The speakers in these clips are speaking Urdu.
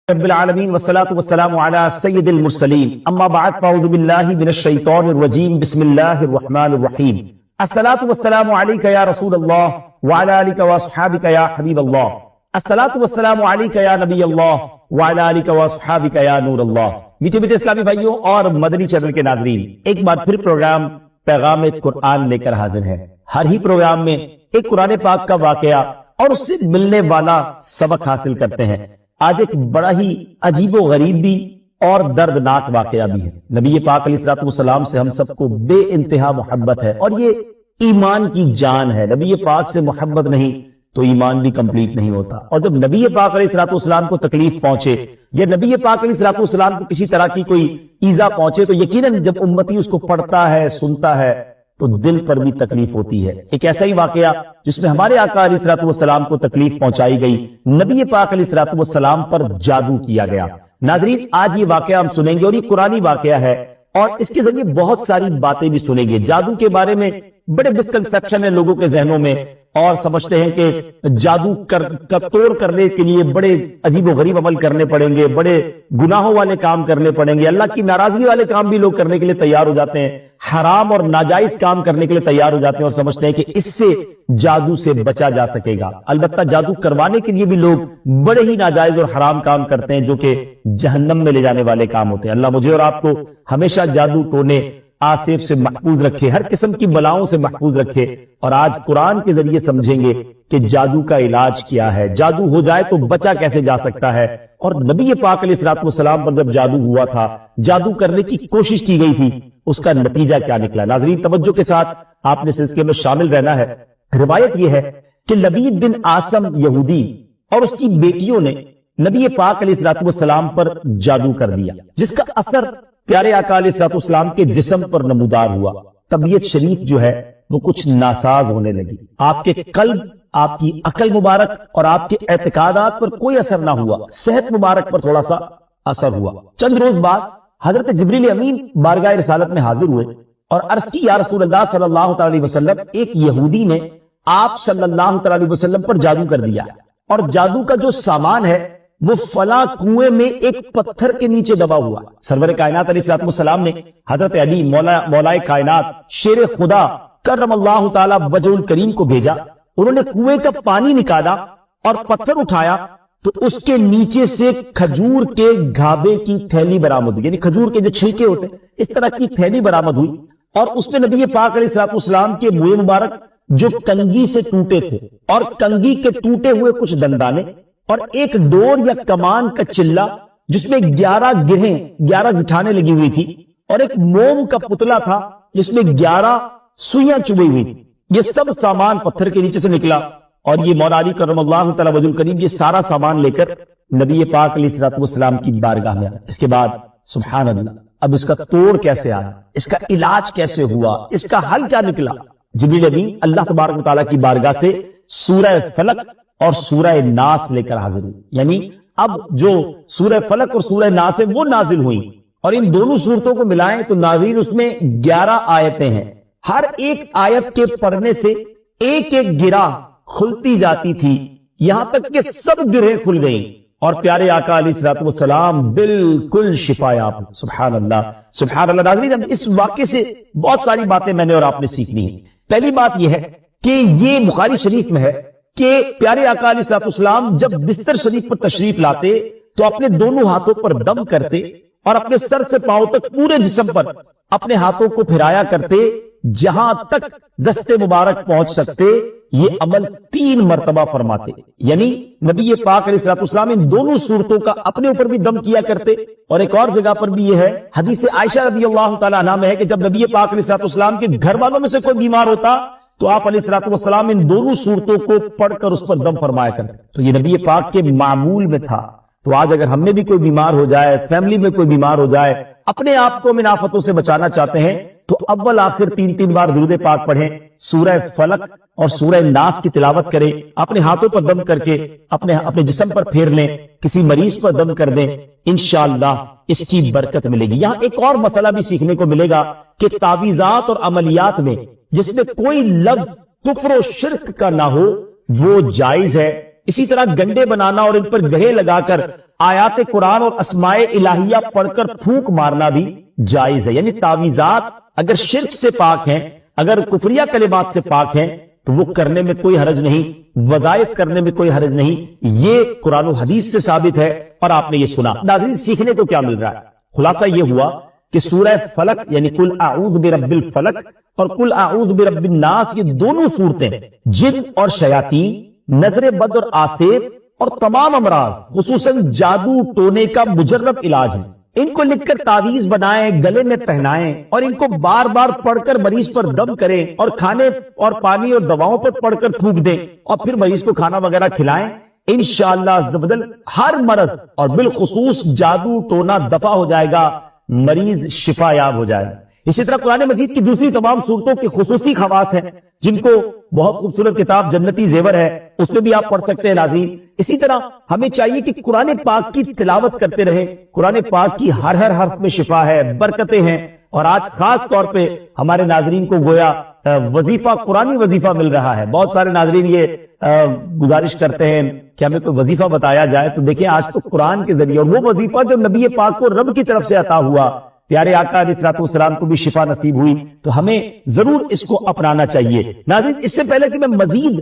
رب العالمین والصلاة والسلام علی سید المرسلین اما بعد فاعوذ باللہ من الشیطان الرجیم بسم اللہ الرحمن الرحیم الصلاة والسلام علیک یا رسول اللہ وعلی آلک واصحابک یا حبیب اللہ الصلاة والسلام علیک یا نبی اللہ وعلی آلک واصحابک یا نور اللہ۔ میٹھے میٹھے اسلامی بھائیوں اور مدنی چینل کے ناظرین، ایک بار پھر پروگرام پیغام قرآن لے کر حاضر ہے۔ ہر ہی پروگرام میں ایک قرآن پاک کا واقعہ اور اس سے ملنے والا سبق حاصل کرتے ہیں۔ آج ایک بڑا ہی عجیب و غریب بھی اور دردناک واقعہ بھی ہے۔ نبی پاک علیہ السلام سے ہم سب کو بے انتہا محبت ہے اور یہ ایمان کی جان ہے۔ نبی پاک سے محبت نہیں تو ایمان بھی کمپلیٹ نہیں ہوتا، اور جب نبی پاک علیہ السلام کو تکلیف پہنچے یا نبی پاک علیہ السلام کو کسی طرح کی کوئی ایذا پہنچے تو یقیناً جب امتی اس کو پڑھتا ہے، سنتا ہے تو دل پر بھی تکلیف ہوتی ہے۔ ایک ایسا ہی واقعہ جس میں ہمارے آقا علیہ السلام کو تکلیف پہنچائی گئی، نبی پاک علیہ السلام پر جادو کیا گیا۔ ناظرین، آج یہ واقعہ ہم سنیں گے اور یہ قرآنی واقعہ ہے اور اس کے ذریعے بہت ساری باتیں بھی سنیں گے۔ جادو کے بارے میں بڑے مسکنسپشن ہیں لوگوں کے ذہنوں میں، اور سمجھتے ہیں کہ جادو کا توڑ کرنے کے لیے بڑے عجیب و غریب عمل کرنے پڑیں گے، بڑے گناہوں والے کام کرنے پڑیں گے، اللہ کی ناراضگی والے کام بھی لوگ کرنے کے لیے تیار ہو جاتے ہیں، حرام اور ناجائز کام کرنے کے لیے تیار ہو جاتے ہیں اور سمجھتے ہیں کہ اس سے جادو سے بچا جا سکے گا۔ البتہ جادو کروانے کے لیے بھی لوگ بڑے ہی ناجائز اور حرام کام کرتے ہیں جو کہ جہنم میں لے جانے والے کام ہوتے ہیں۔ اللہ مجھے اور آپ کو ہمیشہ جادو ٹونے آصف سے محفوظ رکھے، ہر قسم کی بلاؤں سے محفوظ رکھے، اور آج قرآن کے ذریعے سمجھیں گے کہ جادو کا علاج کیا ہے، جادو ہو جائے تو بچا کیسے جا سکتا ہے، اور نبی پاک علیہ السلام پر جب جادو ہوا تھا، جادو کرنے کی کوشش کی گئی تھی، اس کا نتیجہ کیا نکلا۔ ناظرین، توجہ کے ساتھ آپ نے سلسلے میں شامل رہنا ہے۔ روایت یہ ہے کہ لبید بن عاصم یہودی اور اس کی بیٹیوں نے نبی پاک علیہ السلام پر جادو کر دیا، جس کا اثر پیارے آقا علیہ السلام کے جسم پر نمودار ہوا۔ طبیعت شریف جو ہے وہ کچھ ناساز ہونے لگی، آپ کے قلب، آپ کی عقل مبارک اور آپ کے اعتقادات پر کوئی اثر نہ ہوا، صحت مبارک پر تھوڑا سا اثر ہوا۔ چند روز بعد حضرت جبریل امین بارگاہ رسالت میں حاضر ہوئے اور عرض کی، یا رسول اللہ صلی اللہ علیہ وسلم، ایک یہودی نے آپ صلی اللہ علیہ وسلم پر جادو کر دیا، اور جادو کا جو سامان ہے وہ فلاں کنویں میں ایک پتھر کے نیچے دبا ہوا۔ سرور کائنات علیہ السلام نے حضرت علی مولائے کائنات شیر خدا کرم اللہ تعالی وجہ الکریم کو بھیجا۔ انہوں نے کنویں کا پانی نکالا اور پتھر اٹھایا تو اس کے نیچے سے کھجور کے گھابے کی تھیلی برآمد ہوئی، یعنی کھجور کے جو چھلکے ہوتے ہیں اس طرح کی تھیلی برآمد ہوئی، اور اس میں نبی پاک علیہ السلام کے منہ مبارک جو کنگھی سے ٹوٹے تھے اور کنگھی کے ٹوٹے ہوئے کچھ دندانے اور ایک ڈور یا کمان کا چلہ جس میں 11 گٹھانے لگی ہوئی تھی، اور ایک موم کا پتلا تھا جس میں 11 سوئیاں چبھی ہوئی تھی، یہ سب سامان پتھر کے نیچے سے نکلا، اور یہ مولا علی کرم اللہ تعالی وجہ الکریم یہ سارا سامان لے کر نبی پاک علیہ السلام کی بارگاہ میں آیا۔ اس کے بعد سبحان اللہ، اب اس کا توڑ کیسے آیا، اس کا علاج کیسے ہوا، اس کا حل کیا نکلا؟ جبریل امین اللہ تبارک و تعالیٰ کی بارگاہ سے سورہ فلق اور سورہ ناس لے کر حاضر ہوئی، یعنی اب جو سورہ فلق اور سورہ ناس ہے وہ نازل ہوئی، اور ان دونوں سورتوں کو ملائیں تو ناظرین اس میں 11 آیتیں ہیں۔ ہر ایک آیت کے پڑھنے سے ایک ایک گرہ کھلتی جاتی تھی، یہاں تک کہ سب گرہیں کھل گئیں، اور پیارے آقا علیہ السلام بالکل شفا یاب۔ سبحان اللہ سبحان اللہ۔ ناظرین، اب اس واقعے سے بہت ساری باتیں میں نے اور آپ نے سیکھنی ہیں۔ پہلی بات یہ ہے کہ یہ بخاری شریف میں ہے کہ پیارے آقا علیہ السلام جب بستر شریف پر تشریف لاتے تو اپنے دونوں ہاتھوں پر دم کرتے اور اپنے سر سے پاؤں تک پورے جسم پر اپنے ہاتھوں کو پھیرایا کرتے، جہاں تک دست مبارک پہنچ سکتے یہ عمل 3 مرتبہ فرماتے، یعنی نبی پاک علیہ السلام ان دونوں صورتوں کا اپنے اوپر بھی دم کیا کرتے۔ اور ایک اور جگہ پر بھی یہ ہے، حدیث عائشہ رضی اللہ تعالی عنہا میں ہے کہ جب نبی پاک علیہ السلام کے گھر والوں میں سے کوئی بیمار ہوتا تو آپ علیہ السلام ان دونوں صورتوں کو پڑھ کر اس پر دم فرمایا کرتے۔ تو یہ نبی پاک کے معمول میں تھا۔ تو آج اگر ہم میں بھی کوئی بیمار ہو جائے، فیملی میں کوئی بیمار ہو جائے، اپنے آپ کو من آفتوں سے بچانا چاہتے ہیں تو اول آخر 3 بار درود پاک پڑھیں، سورہ فلق اور سورہ ناس کی تلاوت کریں، اپنے ہاتھوں پر دم کر کے اپنے جسم پر پھیر لیں، کسی مریض پر دم کر دیں، انشاءاللہ اس کی برکت ملے گی۔ یہاں ایک اور مسئلہ بھی سیکھنے کو ملے گا کہ تعویذات اور عملیات میں جس میں کوئی لفظ کفر و شرک کا نہ ہو وہ جائز ہے۔ اسی طرح گنڈے بنانا اور ان پر گرے لگا کر آیات قرآن اور اسماء الہیہ پڑھ کر پھونک مارنا بھی جائز ہے. یعنی تعویذات اگر شرک سے پاک ہیں، اگر کفریہ کلمات سے پاک ہیں تو وہ کرنے میں کوئی حرج نہیں، وظائف کرنے میں کوئی حرج نہیں. یہ قرآن و حدیث سے ثابت ہے اور آپ نے یہ سنا. ناظرین، سیکھنے کو کیا مل رہا ہے؟ خلاصہ یہ ہوا کہ سورہ فلق یعنی قل اعوذ برب الفلق اور قل اعوذ برب الناس، یہ دونوں صورتیں جن اور شیاطین، نظر بد اور آسیب اور تمام امراض خصوصاً جادو ٹونے کا مجرب علاج ہے. ان کو لکھ کر تعویذ بنائیں، گلے میں پہنائیں اور ان کو بار بار پڑھ کر مریض پر دم کریں اور کھانے اور پانی اور دواؤں پر پڑھ کر پھونک دیں اور پھر مریض کو کھانا وغیرہ کھلائیں. انشاءاللہ عز و جل ہر مرض اور بالخصوص جادو ٹونا دفع ہو جائے گا، مریض شفا یاب ہو جائے گا. اسی طرح قرآن مجید کی دوسری تمام صورتوں کے خصوصی خواص ہیں جن کو بہت خوبصورت کتاب جنتی زیور ہے اس میں بھی آپ پڑھ سکتے ہیں ناظرین. اسی طرح ہمیں چاہیے کہ قرآن پاک کی تلاوت کرتے رہیں. قرآن پاک کی ہر حرف میں شفا ہے، برکتیں ہیں. اور آج خاص طور پہ ہمارے ناظرین کو گویا وظیفہ، قرآنی وظیفہ مل رہا ہے. بہت سارے ناظرین یہ گزارش کرتے ہیں کہ ہمیں کوئی وظیفہ بتایا جائے. تو دیکھیں آج تو قرآن کے ذریعے، اور وہ وظیفہ جو نبی پاک کو رب کی طرف سے عطا ہوا، پیارے آقا علیہ الصلوۃ والسلام کو بھی شفا نصیب ہوئی، تو ہمیں ضرور اس کو اپنانا چاہیے. ناظرین، اس سے پہلے کہ میں مزید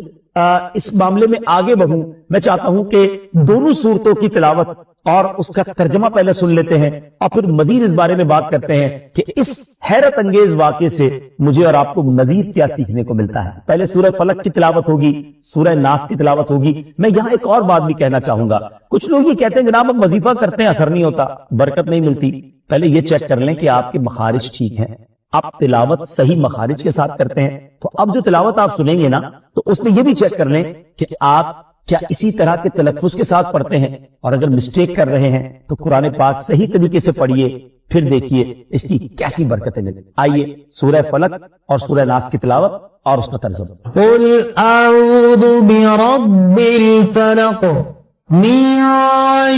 اس معاملے میں آگے بڑھوں، میں چاہتا ہوں کہ دونوں صورتوں کی تلاوت اور اس کا ترجمہ پہلے سن لیتے ہیں اور پھر مزید اس بارے میں بات کرتے ہیں کہ اس حیرت انگیز واقعے سے مجھے اور آپ کو مزید کیا سیکھنے کو ملتا ہے. پہلے سورہ فلق کی تلاوت ہوگی، سورہ ناس کی تلاوت ہوگی. میں یہاں ایک اور بات بھی کہنا چاہوں گا. کچھ لوگ یہ کہتے ہیں جناب ہم وظیفہ کرتے ہیں، اثر نہیں ہوتا، برکت نہیں ملتی. پہلے یہ چیک کر لیں کہ آپ کے مخارج ٹھیک ہیں، آپ تلاوت صحیح مخارج کے ساتھ کرتے ہیں. تو اب جو تلاوت آپ سنیں گے نا تو اس میں یہ بھی چیک کر لیں کہ آپ کیا اسی طرح کے تلفظ کے ساتھ پڑھتے ہیں، اور اگر مسٹیک کر رہے ہیں تو قرآن پاک صحیح طریقے سے پڑھیے، پھر دیکھیے اس کی کیسی برکتیں ملیں. آئیے سورہ فلق اور سورہ ناس کی تلاوت اور اس کا ترجمہ. قل اعوذ برب الفلق من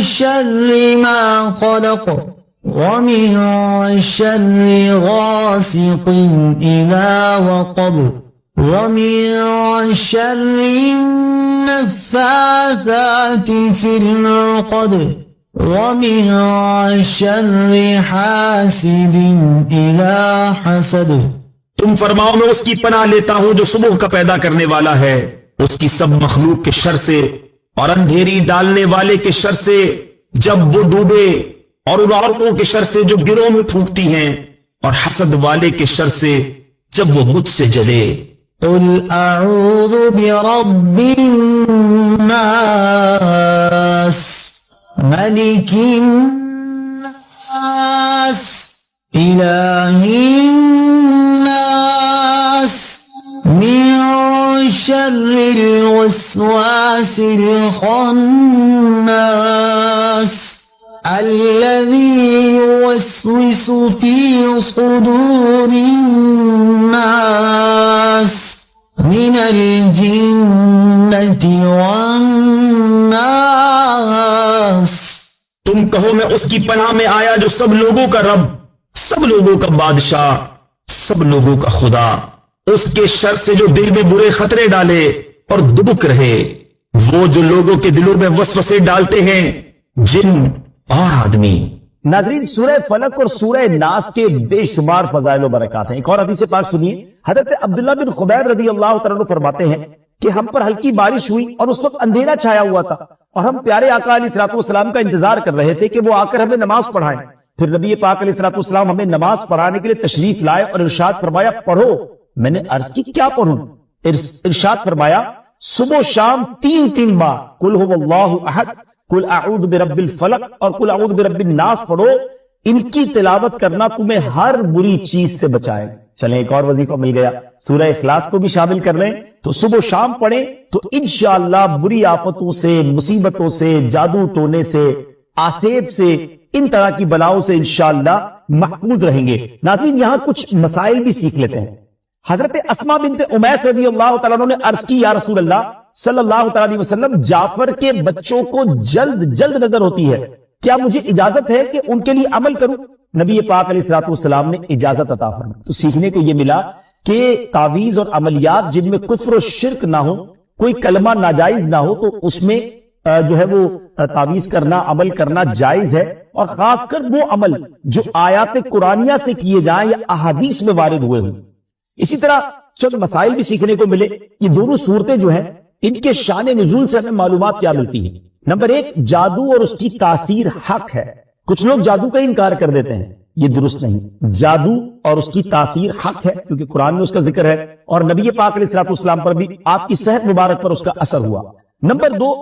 شر ما خلق ومن شر غاسق اذا وقب ومن شر النفاثات في العقد ومن شر حاسد اذا حسد. تم فرماؤ میں اس کی پناہ لیتا ہوں جو صبح کا پیدا کرنے والا ہے، اس کی سب مخلوق کے شر سے، اور اندھیری ڈالنے والے کے شر سے جب وہ ڈوبے، اور ان عورتوں کے شر سے جو گروہ میں پھونکتی ہیں، اور حسد والے کے شر سے جب وہ مجھ سے جلے. قل اعوذ برب الناس ملک الناس الہ الناس من شر الوسواس الخناس الذي يوسوس في صدور الناس من الجنة والناس. تم کہو میں اس کی پناہ میں آیا جو سب لوگوں کا رب، سب لوگوں کا بادشاہ، سب لوگوں کا خدا، اس کے شر سے جو دل میں برے خطرے ڈالے اور دبک رہے، وہ جو لوگوں کے دلوں میں وسوسے ڈالتے ہیں، جن اور آدمی. ناظرین، سورہ فلق اور سورہ ناس کے بے شمار فضائل و برکات ہیں. ایک اور حدیث پاک سنیے. حضرت عبداللہ بن خبیب رضی اللہ تعالیٰ عنہ فرماتے ہیں کہ ہم پر ہلکی بارش ہوئی اور اس وقت اندھیرا چھایا ہوا تھا، اور ہم پیارے آقا علیہ الصلوۃ والسلام کا انتظار کر رہے تھے کہ وہ آ کر ہمیں نماز پڑھائیں. پھر نبی پاک علیہ الصلوۃ والسلام ہمیں نماز پڑھانے کے لیے تشریف لائے اور ارشاد فرمایا پڑھو. میں نے عرض کی کیا پڑھوں؟ ارشاد فرمایا صبح و شام 3 بار قل هو اللہ احد، قل اعوذ برب الفلق اور قل اعوذ برب الناس پڑھو. ان کی تلاوت کرنا تمہیں ہر بری چیز سے بچائے. چلیں ایک اور وظیفہ مل گیا، سورہ اخلاص کو بھی شامل کر لیں تو صبح و شام پڑھیں تو انشاءاللہ بری آفتوں سے، مصیبتوں سے، جادو ٹونے سے، آسیب سے، ان طرح کی بلاؤں سے انشاءاللہ محفوظ رہیں گے. ناظرین، یہاں کچھ مسائل بھی سیکھ لیتے ہیں. حضرت اسماء بنت امیس رضی اللہ تعالیٰ عنہ نے عرض کی یا رسول اللہ صلی اللہ تعالیٰ علیہ وسلم، جعفر کے بچوں کو جلد نظر ہوتی ہے، کیا مجھے اجازت ہے کہ ان کے لیے عمل کروں؟ نبی پاک علیہ الصلوۃ والسلام نے اجازت عطا فرمائی. تو سیکھنے کو یہ ملا کہ تعویذ اور عملیات جن میں کفر و شرک نہ ہو، کوئی کلمہ ناجائز نہ ہو، تو اس میں جو ہے وہ تعویذ کرنا، عمل کرنا جائز ہے، اور خاص کر وہ عمل جو آیات قرآنیہ سے کیے جائیں یا احادیث میں وارد ہوئے ہوں۔ اسی طرح چند مسائل بھی سیکھنے کو ملے۔ یہ دونوں صورتیں جو ہیں ان کے شان نزول سے ہمیں معلومات کیا ملتی ہیں۔ نمبر ایک، جادو اور اس کی تاثیر حق ہے۔ کچھ لوگ جادو کا انکار کر دیتے ہیں، یہ درست نہیں۔ جادو اور اس کی تاثیر حق ہے، کیونکہ قرآن میں اس کا ذکر ہے، اور نبی پاک علیہ الصلوۃ والسلام پر بھی آپ کی صحت مبارک پر اس کا اثر ہوا۔ نمبر دو،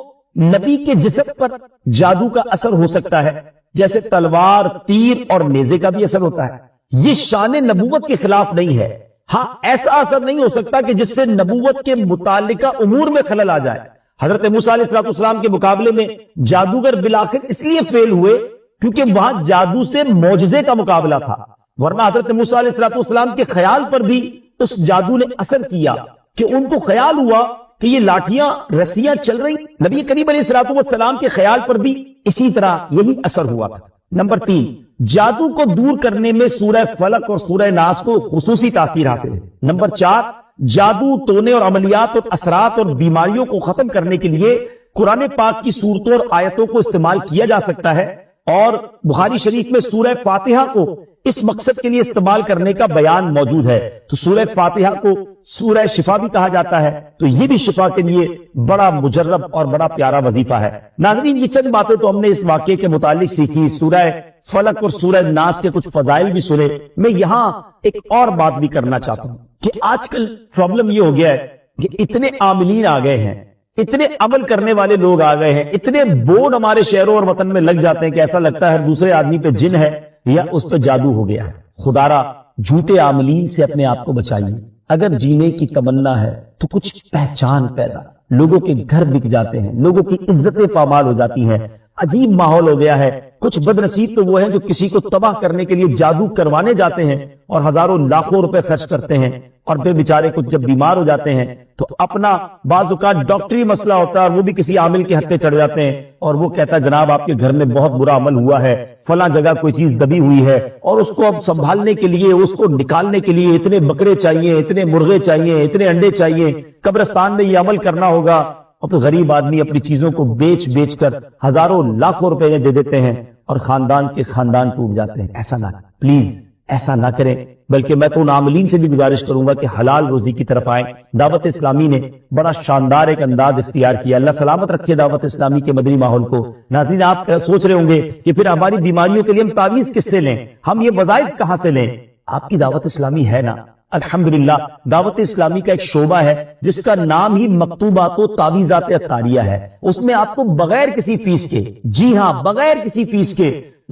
نبی کے جسم پر جادو کا اثر ہو سکتا ہے، جیسے تلوار، تیر اور نیزے کا بھی اثر ہوتا ہے۔ یہ شان نبوت کے خلاف نہیں ہے۔ ہاں، ایسا اثر نہیں ہو سکتا کہ جس سے نبوت کے متعلقہ امور میں خلل آ جائے۔ حضرت موسیٰ علیہ الصلوۃ والسلام کے مقابلے میں جادوگر بالآخر اس لیے فیل ہوئے کیونکہ وہاں جادو سے معجزے کا مقابلہ تھا، ورنہ حضرت موسیٰ علیہ الصلوۃ والسلام کے خیال پر بھی اس جادو نے اثر کیا کہ ان کو خیال ہوا کہ یہ لاٹھیاں، رسیاں چل رہی۔ نبی کریم علیہ الصلوۃ والسلام کے خیال پر بھی اسی طرح یہی اثر ہوا تھا۔ نمبر تین، جادو کو دور کرنے میں سورہ فلق اور سورہ ناس کو خصوصی تاثیر حاصل ہے۔ نمبر چار، جادو ٹونے اور عملیات اور اثرات اور بیماریوں کو ختم کرنے کے لیے قرآن پاک کی صورتوں اور آیتوں کو استعمال کیا جا سکتا ہے، اور بخاری شریف میں سورہ فاتحہ کو اس مقصد کے لیے استعمال کرنے کا بیان موجود ہے۔ تو سورہ فاتحہ کو سورہ شفا بھی کہا جاتا ہے، تو یہ بھی شفا کے لیے بڑا مجرب اور بڑا پیارا وظیفہ ہے۔ ناظرین، یہ چند باتیں تو ہم نے اس واقعے کے متعلق سیکھی، سورہ فلق اور سورہ ناس کے کچھ فضائل بھی سنے۔ میں یہاں ایک اور بات بھی کرنا چاہتا ہوں کہ آج کل پرابلم یہ ہو گیا ہے کہ اتنے عاملین آ گئے ہیں، اتنے عمل کرنے والے لوگ آ گئے ہیں، اتنے بورڈ ہمارے شہروں اور وطن میں لگ جاتے ہیں کہ ایسا لگتا ہے ہر دوسرے آدمی پہ جن ہے یا اس پہ جادو ہو گیا ہے۔ خدارا جھوٹے عاملین سے اپنے آپ کو بچائیے۔ اگر جینے کی تمنا ہے تو کچھ پہچان پیدا، لوگوں کے گھر بک جاتے ہیں، لوگوں کی عزتیں پامال ہو جاتی ہیں، عجیب ماحول ہو گیا ہے۔ کچھ بد نصیب تو وہ ہیں جو کسی کو تباہ کرنے کے لیے جادو کروانے جاتے ہیں اور ہزاروں لاکھوں روپے خرچ کرتے ہیں، اور پھر بیچارے کچھ جب بیمار ہو جاتے ہیں تو اپنا بعض اوقات ڈاکٹری مسئلہ ہوتا ہے اور وہ بھی کسی عامل کے حق پہ چڑھ جاتے ہیں، اور وہ کہتا ہے جناب آپ کے گھر میں بہت برا عمل ہوا ہے، فلاں جگہ کوئی چیز دبی ہوئی ہے، اور اس کو اب سنبھالنے کے لیے، اس کو نکالنے کے لیے اتنے بکرے چاہیے، اتنے مرغے چاہیے، اتنے انڈے چاہیے، قبرستان میں یہ عمل کرنا ہوگا، اور پھر غریب آدمی اپنی چیزوں کو بیچ بیچ کر ہزاروں لاکھوں روپے دے دیتے ہیں اور خاندان کے خاندان ٹوٹ جاتے ہیں۔ ایسا نہ، پلیز ایسا نہ کریں، بلکہ میں تو ان عاملین سے بھی گزارش کروں گا کہ حلال روزی کی طرف آئیں۔ دعوت اسلامی نے بڑا شاندار ایک انداز اختیار کیا، اللہ سلامت رکھے دعوت اسلامی کے مدنی ماحول کو۔ ناظرین، آپ سوچ رہے ہوں گے کہ پھر ہماری بیماریوں کے لیے ہم تعویذ کس سے لیں، ہم یہ وظائف کہاں سے لیں؟ آپ کی دعوت اسلامی ہے نا، الحمدللہ دعوت اسلامی کا ایک شعبہ ہے جس کا نام ہی مکتوبات و تعویذات عطاریہ ہے۔ اس میں آپ کو بغیر کسی فیس کے، جی ہاں بغیر کسی فیس کے،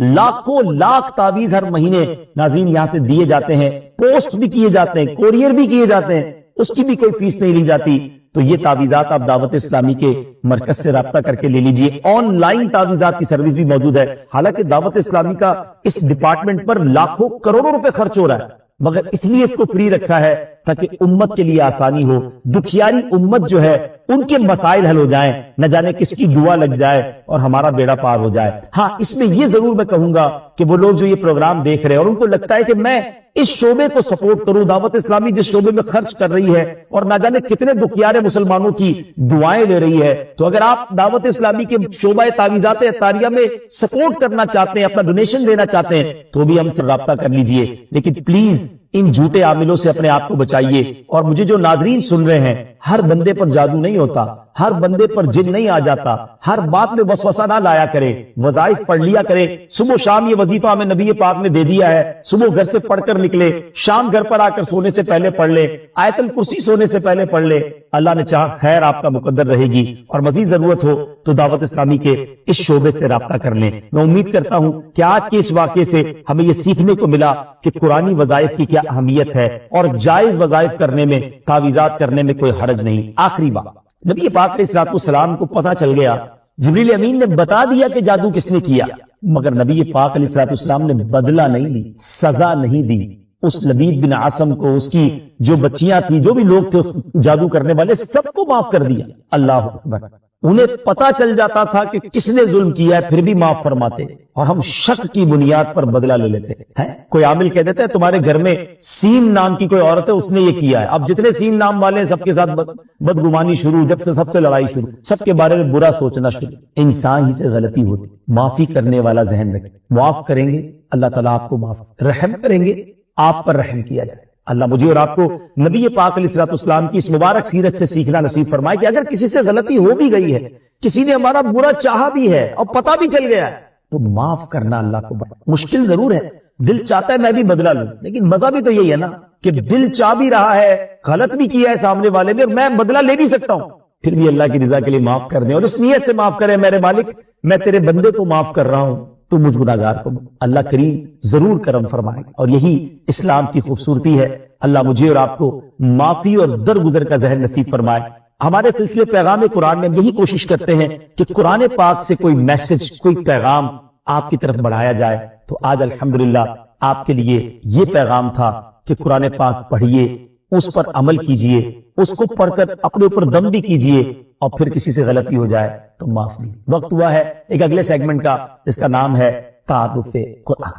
لاکھوں لاکھ تعویذ ہر مہینے ناظرین یہاں سے دیے جاتے ہیں، پوسٹ بھی کیے جاتے ہیں، کوریئر بھی کیے جاتے ہیں، اس کی بھی کوئی فیس نہیں لی جاتی۔ تو یہ تعویذات آپ دعوت اسلامی کے مرکز سے رابطہ کر کے لے لیجئے۔ آن لائن تعویذات کی سروس بھی موجود ہے، حالانکہ دعوت اسلامی کا اس ڈپارٹمنٹ پر لاکھوں کروڑوں روپے خرچ ہو رہا ہے، مگر اس لیے اس کو فری رکھا ہے تاکہ امت کے لیے آسانی ہو، دکھیاری امت جو ہے ان کے مسائل حل ہو جائیں، نہ جانے کس کی دعا لگ جائے اور ہمارا بیڑا پار ہو جائے۔ ہاں، اس میں یہ ضرور میں کہوں گا کہ وہ لوگ جو یہ پروگرام دیکھ رہے ہیں اور ان کو لگتا ہے کہ میں اس شعبے کو سپورٹ کروں، دعوت اسلامی جس شعبے میں خرچ کر رہی ہے اور نہ جانے کتنے دکھیارے مسلمانوں کی دعائیں لے رہی ہے، تو اگر آپ دعوت اسلامی کے شعبہ تعویذات عطاریہ میں سپورٹ کرنا چاہتے ہیں، اپنا ڈونیشن دینا چاہتے ہیں، تو بھی ہم سے رابطہ کر لیجئے۔ لیکن پلیز ان جھوٹے عاملوں سے اپنے آپ کو بچائیے۔ اور مجھے جو ناظرین سن رہے ہیں، ہر بندے پر جادو نہیں ہوتا، ہر بندے پر جن نہیں آ جاتا، ہر بات میں وسوسہ نہ لایا کرے، وظائف پڑھ لیا کرے۔ صبح شام یہ وظیفہ ہمیں نبی پاک نے دے دیا ہے، صبح گھر سے پڑھ کر نکلے، شام گھر پر آ کر سونے سے پہلے پڑھ لے، آیت الکرسی سونے سے پہلے پڑھ لے، اللہ نے چاہا خیر آپ کا مقدر رہے گی، اور مزید ضرورت ہو تو دعوت اسلامی کے اس شعبے سے رابطہ کر لیں۔ میں امید کرتا ہوں کہ آج کے اس واقعے سے ہمیں یہ سیکھنے کو ملا کہ قرآنی وظائف کی کیا اہمیت ہے، اور جائز وظائف کرنے میں، تعویذات کرنے میں کوئی حرج نہیں۔ آخری بات، نبی پاک علیہ الصلوۃ والسلام کو پتہ چل گیا، جبریل امین نے بتا دیا کہ جادو کس نے کیا، مگر نبی پاک علیہ الصلوۃ والسلام نے بدلہ نہیں لی، سزا نہیں دی۔ اس لبید بن عاصم کو، اس کی جو بچیاں تھیں، جو بھی لوگ تھے جادو کرنے والے، سب کو معاف کر دیا۔ اللہ اکبر۔ انہیں پتا چل جاتا تھا کہ کس نے ظلم کیا ہے، پھر بھی معاف فرماتے، اور ہم شک کی بنیاد پر بدلہ لے لیتے ہیں۔ کوئی عامل کہہ دیتا ہے تمہارے گھر میں سین نام کی کوئی عورت ہے، اس نے یہ کیا ہے، اب جتنے سین نام والے ہیں سب کے ساتھ بدگمانی شروع، جب سے سب سے لڑائی شروع، سب کے بارے میں برا سوچنا شروع۔ انسان ہی سے غلطی ہوتی، معافی کرنے والا ذہن رکھے، معاف کریں گے اللہ تعالیٰ آپ کو معاف، رحم کریں گے آپ پر رحم کیا جائے۔ اللہ مجھے اور آپ کو نبی پاک علیہ الصلوۃ والسلام کی اس مبارک سیرت سے سیکھنا نصیب فرمائے کہ اگر کسی سے غلطی ہو بھی گئی ہے، کسی نے ہمارا برا چاہا بھی ہے اور پتہ بھی چل گیا ہے، تو معاف کرنا اللہ کو بڑا مشکل ضرور ہے۔ دل چاہتا ہے میں بھی بدلہ لوں، لیکن مزہ بھی تو یہی ہے نا کہ دل چاہ بھی رہا ہے، غلط بھی کیا ہے سامنے والے نے، میں بدلہ لے بھی سکتا ہوں، پھر بھی اللہ کی رضا کے لیے معاف کر دیں اور اس نیت سے معاف کریں، میرے مالک میں تیرے بندے کو معاف کر رہا ہوں، تو مجھ گناہگار کو اللہ کریم ضرور کرم فرمائے۔ اور یہی اسلام کی خوبصورتی ہے۔ اللہ مجھے اور آپ کو معافی اور درگزر کا ذہن نصیب فرمائے۔ ہمارے سلسلے پیغام قرآن میں یہی کوشش کرتے ہیں کہ قرآن پاک سے کوئی میسج، کوئی پیغام آپ کی طرف بڑھایا جائے، تو آج الحمدللہ آپ کے لیے یہ پیغام تھا کہ قرآن پاک پڑھیے، اس پر عمل کیجئے، اس کو پڑھ کر اپنے اوپر دم بھی کیجئے، اور پھر کسی سے غلطی ہو جائے تو معاف نہیں۔ وقت ہوا ہے ایک اگلے سیگمنٹ کا، جس کا نام ہے تعارف قرآن۔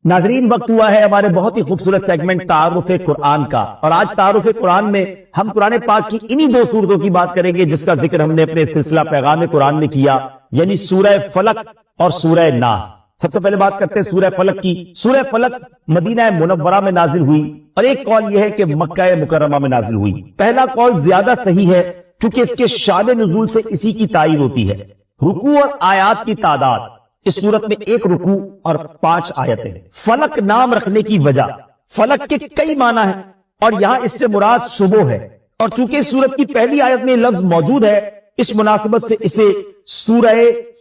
ناظرین، وقت ہوا ہے ہمارے بہت ہی خوبصورت سیگمنٹ تعارف قرآن کا، اور آج تعارف قرآن میں ہم قرآن پاک کی انہی دو سورتوں کی بات کریں گے جس کا ذکر ہم نے اپنے سلسلہ پیغام قرآن میں کیا، یعنی سورہ فلق اور سورہ ناس۔ سب سے پہلے بات کرتے ہیں سورہ فلق کی۔ سورہ فلق مدینہ منورہ میں نازل ہوئی، اور ایک قول یہ ہے کہ مکہ مکرمہ میں نازل ہوئی۔ پہلا قول زیادہ صحیح ہے کیونکہ اس کے شان نزول سے اسی کی تائید ہوتی ہے۔ رکوع اور آیات کی تعداد، اس صورت میں 1 رکوع اور 5 آیتیں۔ فلق نام رکھنے کی وجہ، فلق کے کئی معنی ہیں اور یہاں اس سے مراد صبح ہے، اور چونکہ اس صورت کی پہلی آیت میں لفظ موجود ہے، اس مناسبت سے اسے سورہ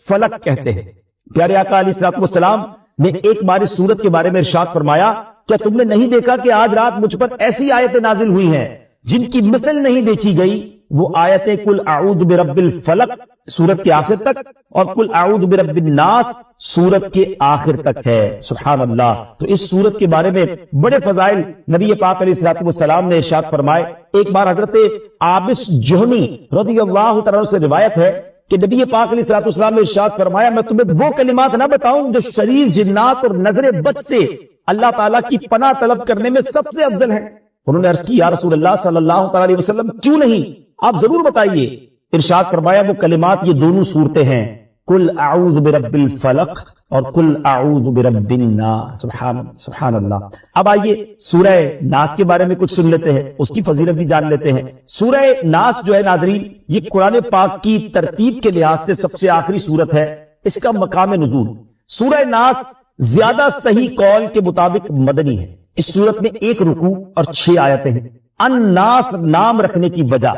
فلق کہتے ہیں۔ پیارے آقا علیہ الصلوۃ والسلام نے ایک بار اس سورت کے بارے میں ارشاد فرمایا، کیا تم نے نہیں دیکھا کہ آج رات مجھ پر ایسی آیتیں نازل ہوئی ہیں جن کی مثل نہیں دیکھی گئی؟ وہ آیتیں قل اعوذ برب الفلق سورت کے آخر تک اور قل اعوذ برب الناس سورت کے آخر تک ہے۔ سبحان اللہ۔ تو اس سورت کے بارے میں بڑے فضائل نبی پاک علیہ الصلوۃ والسلام نے ارشاد فرمائے۔ ایک بار حضرت عابس جہنی رضی اللہ تعالیٰ عنہ سے روایت ہے کہ نبی پاک علیہ الصلوۃ والسلام نے ارشاد فرمایا، میں تمہیں وہ کلمات نہ بتاؤں جو شریر، جنات اور نظر بد سے اللہ تعالیٰ کی پناہ طلب کرنے میں سب سے افضل ہے؟ انہوں نے عرض کی، یا رسول اللہ صلی اللہ تعالیٰ علیہ وسلم کیوں نہیں، آپ ضرور بتائیے۔ ارشاد فرمایا وہ کلمات یہ دونوں صورتیں ہیں، قل اعوذ برب الفلق اور قل اعوذ برب الناس۔ سبحان اللہ۔ اب آئیے سورہ ناس کے بارے میں کچھ سن لیتے ہیں، اس کی فضیلت بھی جان لیتے ہیں۔ سورہ ناس جو ہے ناظرین، یہ قرآن پاک کی ترتیب کے لحاظ سے سب سے آخری سورت ہے۔ اس کا مقام نزول، سورہ ناس زیادہ صحیح قول کے مطابق مدنی ہے۔ اس سورت میں 1 رکوع اور 6 آیتیں ہیں۔ الناس نام رکھنے کی وجہ،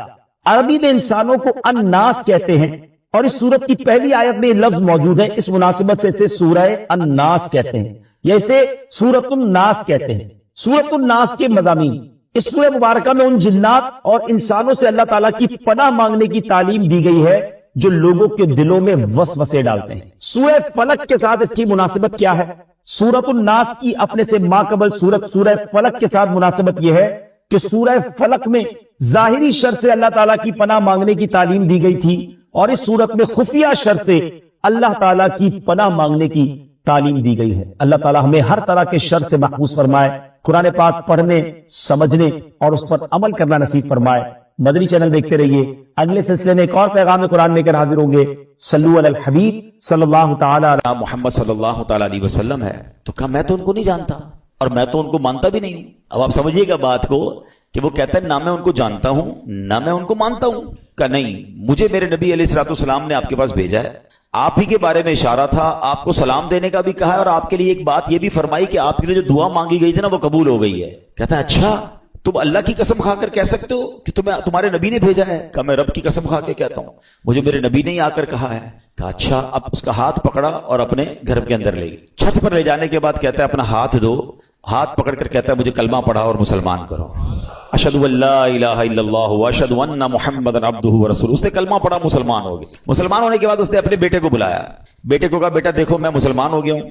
عربی میں انسانوں کو الناس کہتے ہیں، اور اس سورت کی پہلی آیت میں یہ لفظ موجود ہے، اس مناسبت سے اسے سورہ الناس کہتے ہیں یا اسے سورۃ الناس کہتے ہیں۔ سورۃ الناس کے مضامین، اس سورہ مبارکہ میں ان جنات اور انسانوں سے اللہ تعالیٰ کی پناہ مانگنے کی تعلیم دی گئی ہے جو لوگوں کے دلوں میں وسوسے ڈالتے ہیں۔ سورہ فلق کے ساتھ اس کی مناسبت کیا ہے؟ سورۃ الناس کی اپنے سے ماقبل سورت سورہ فلق کے ساتھ مناسبت یہ ہے کہ سورہ فلق میں ظاہری شر سے اللہ تعالیٰ کی پناہ مانگنے کی تعلیم دی گئی تھی، اور اس صورت میں خفیہ شر سے اللہ تعالیٰ کی پناہ مانگنے کی تعلیم دی گئی ہے۔ اللہ تعالیٰ ہمیں ہر طرح کے شر سے محفوظ فرمائے، قرآن پاک پڑھنے، سمجھنے اور اس پر عمل کرنا نصیب فرمائے۔ مدنی چینل دیکھتے رہیے، اگلے سلسلے میں ایک اور پیغام قرآن لے کر حاضر ہوں گے۔ صلو علی الحبیب صلی اللہ تعالی علی محمد صلی اللہ تعالی علیہ وسلم ہے، تو کہا میں تو ان کو نہیں جانتا اور میں تو ان کو مانتا بھی نہیں ہوں۔ اب آپ سمجھیے گا بات کو کہ وہ کہتا ہے نہ میں ان کو جانتا ہوں نہ میں ان کو مانتا ہوں۔ کہ نہیں، مجھے میرے نبی علیہ الصلوۃ والسلام نے آپ کے پاس بھیجا ہے، آپ ہی کے بارے میں اشارہ تھا، آپ کو سلام دینے کا بھی کہا ہے، اور آپ کے لیے ایک بات یہ بھی فرمائی کہ آپ کے لیے جو دعا مانگی گئی تھی نا وہ قبول ہو گئی ہے۔ کہتا ہے اچھا، تم اللہ کی قسم کھا کر کہہ سکتے ہو کہ تمہارے نبی نے بھیجا ہے؟ کہا میں رب کی قسم کھا کے کہتا ہوں، مجھے میرے نبی نے ہی آ کر کہا ہے۔ کہا اچھا۔ اب اس کا ہاتھ پکڑا اور اپنے گھر کے اندر لے گئی۔ چھت پر لے جانے کے بعد کہتا ہے اپنا ہاتھ دو، ہاتھ پکڑ کر کہتا ہے مجھے کلمہ پڑھا اور مسلمان کرو۔ اشہد ان لا الہ الا اللہ واشہد ان محمدا عبدہ ورسولہ۔ اس نے کلمہ پڑھا، مسلمان ہو گیا۔ مسلمان ہونے کے بعد اس نے اپنے بیٹے کو بلایا، بیٹے کو کہا بیٹا دیکھو میں مسلمان ہو گیا ہوں،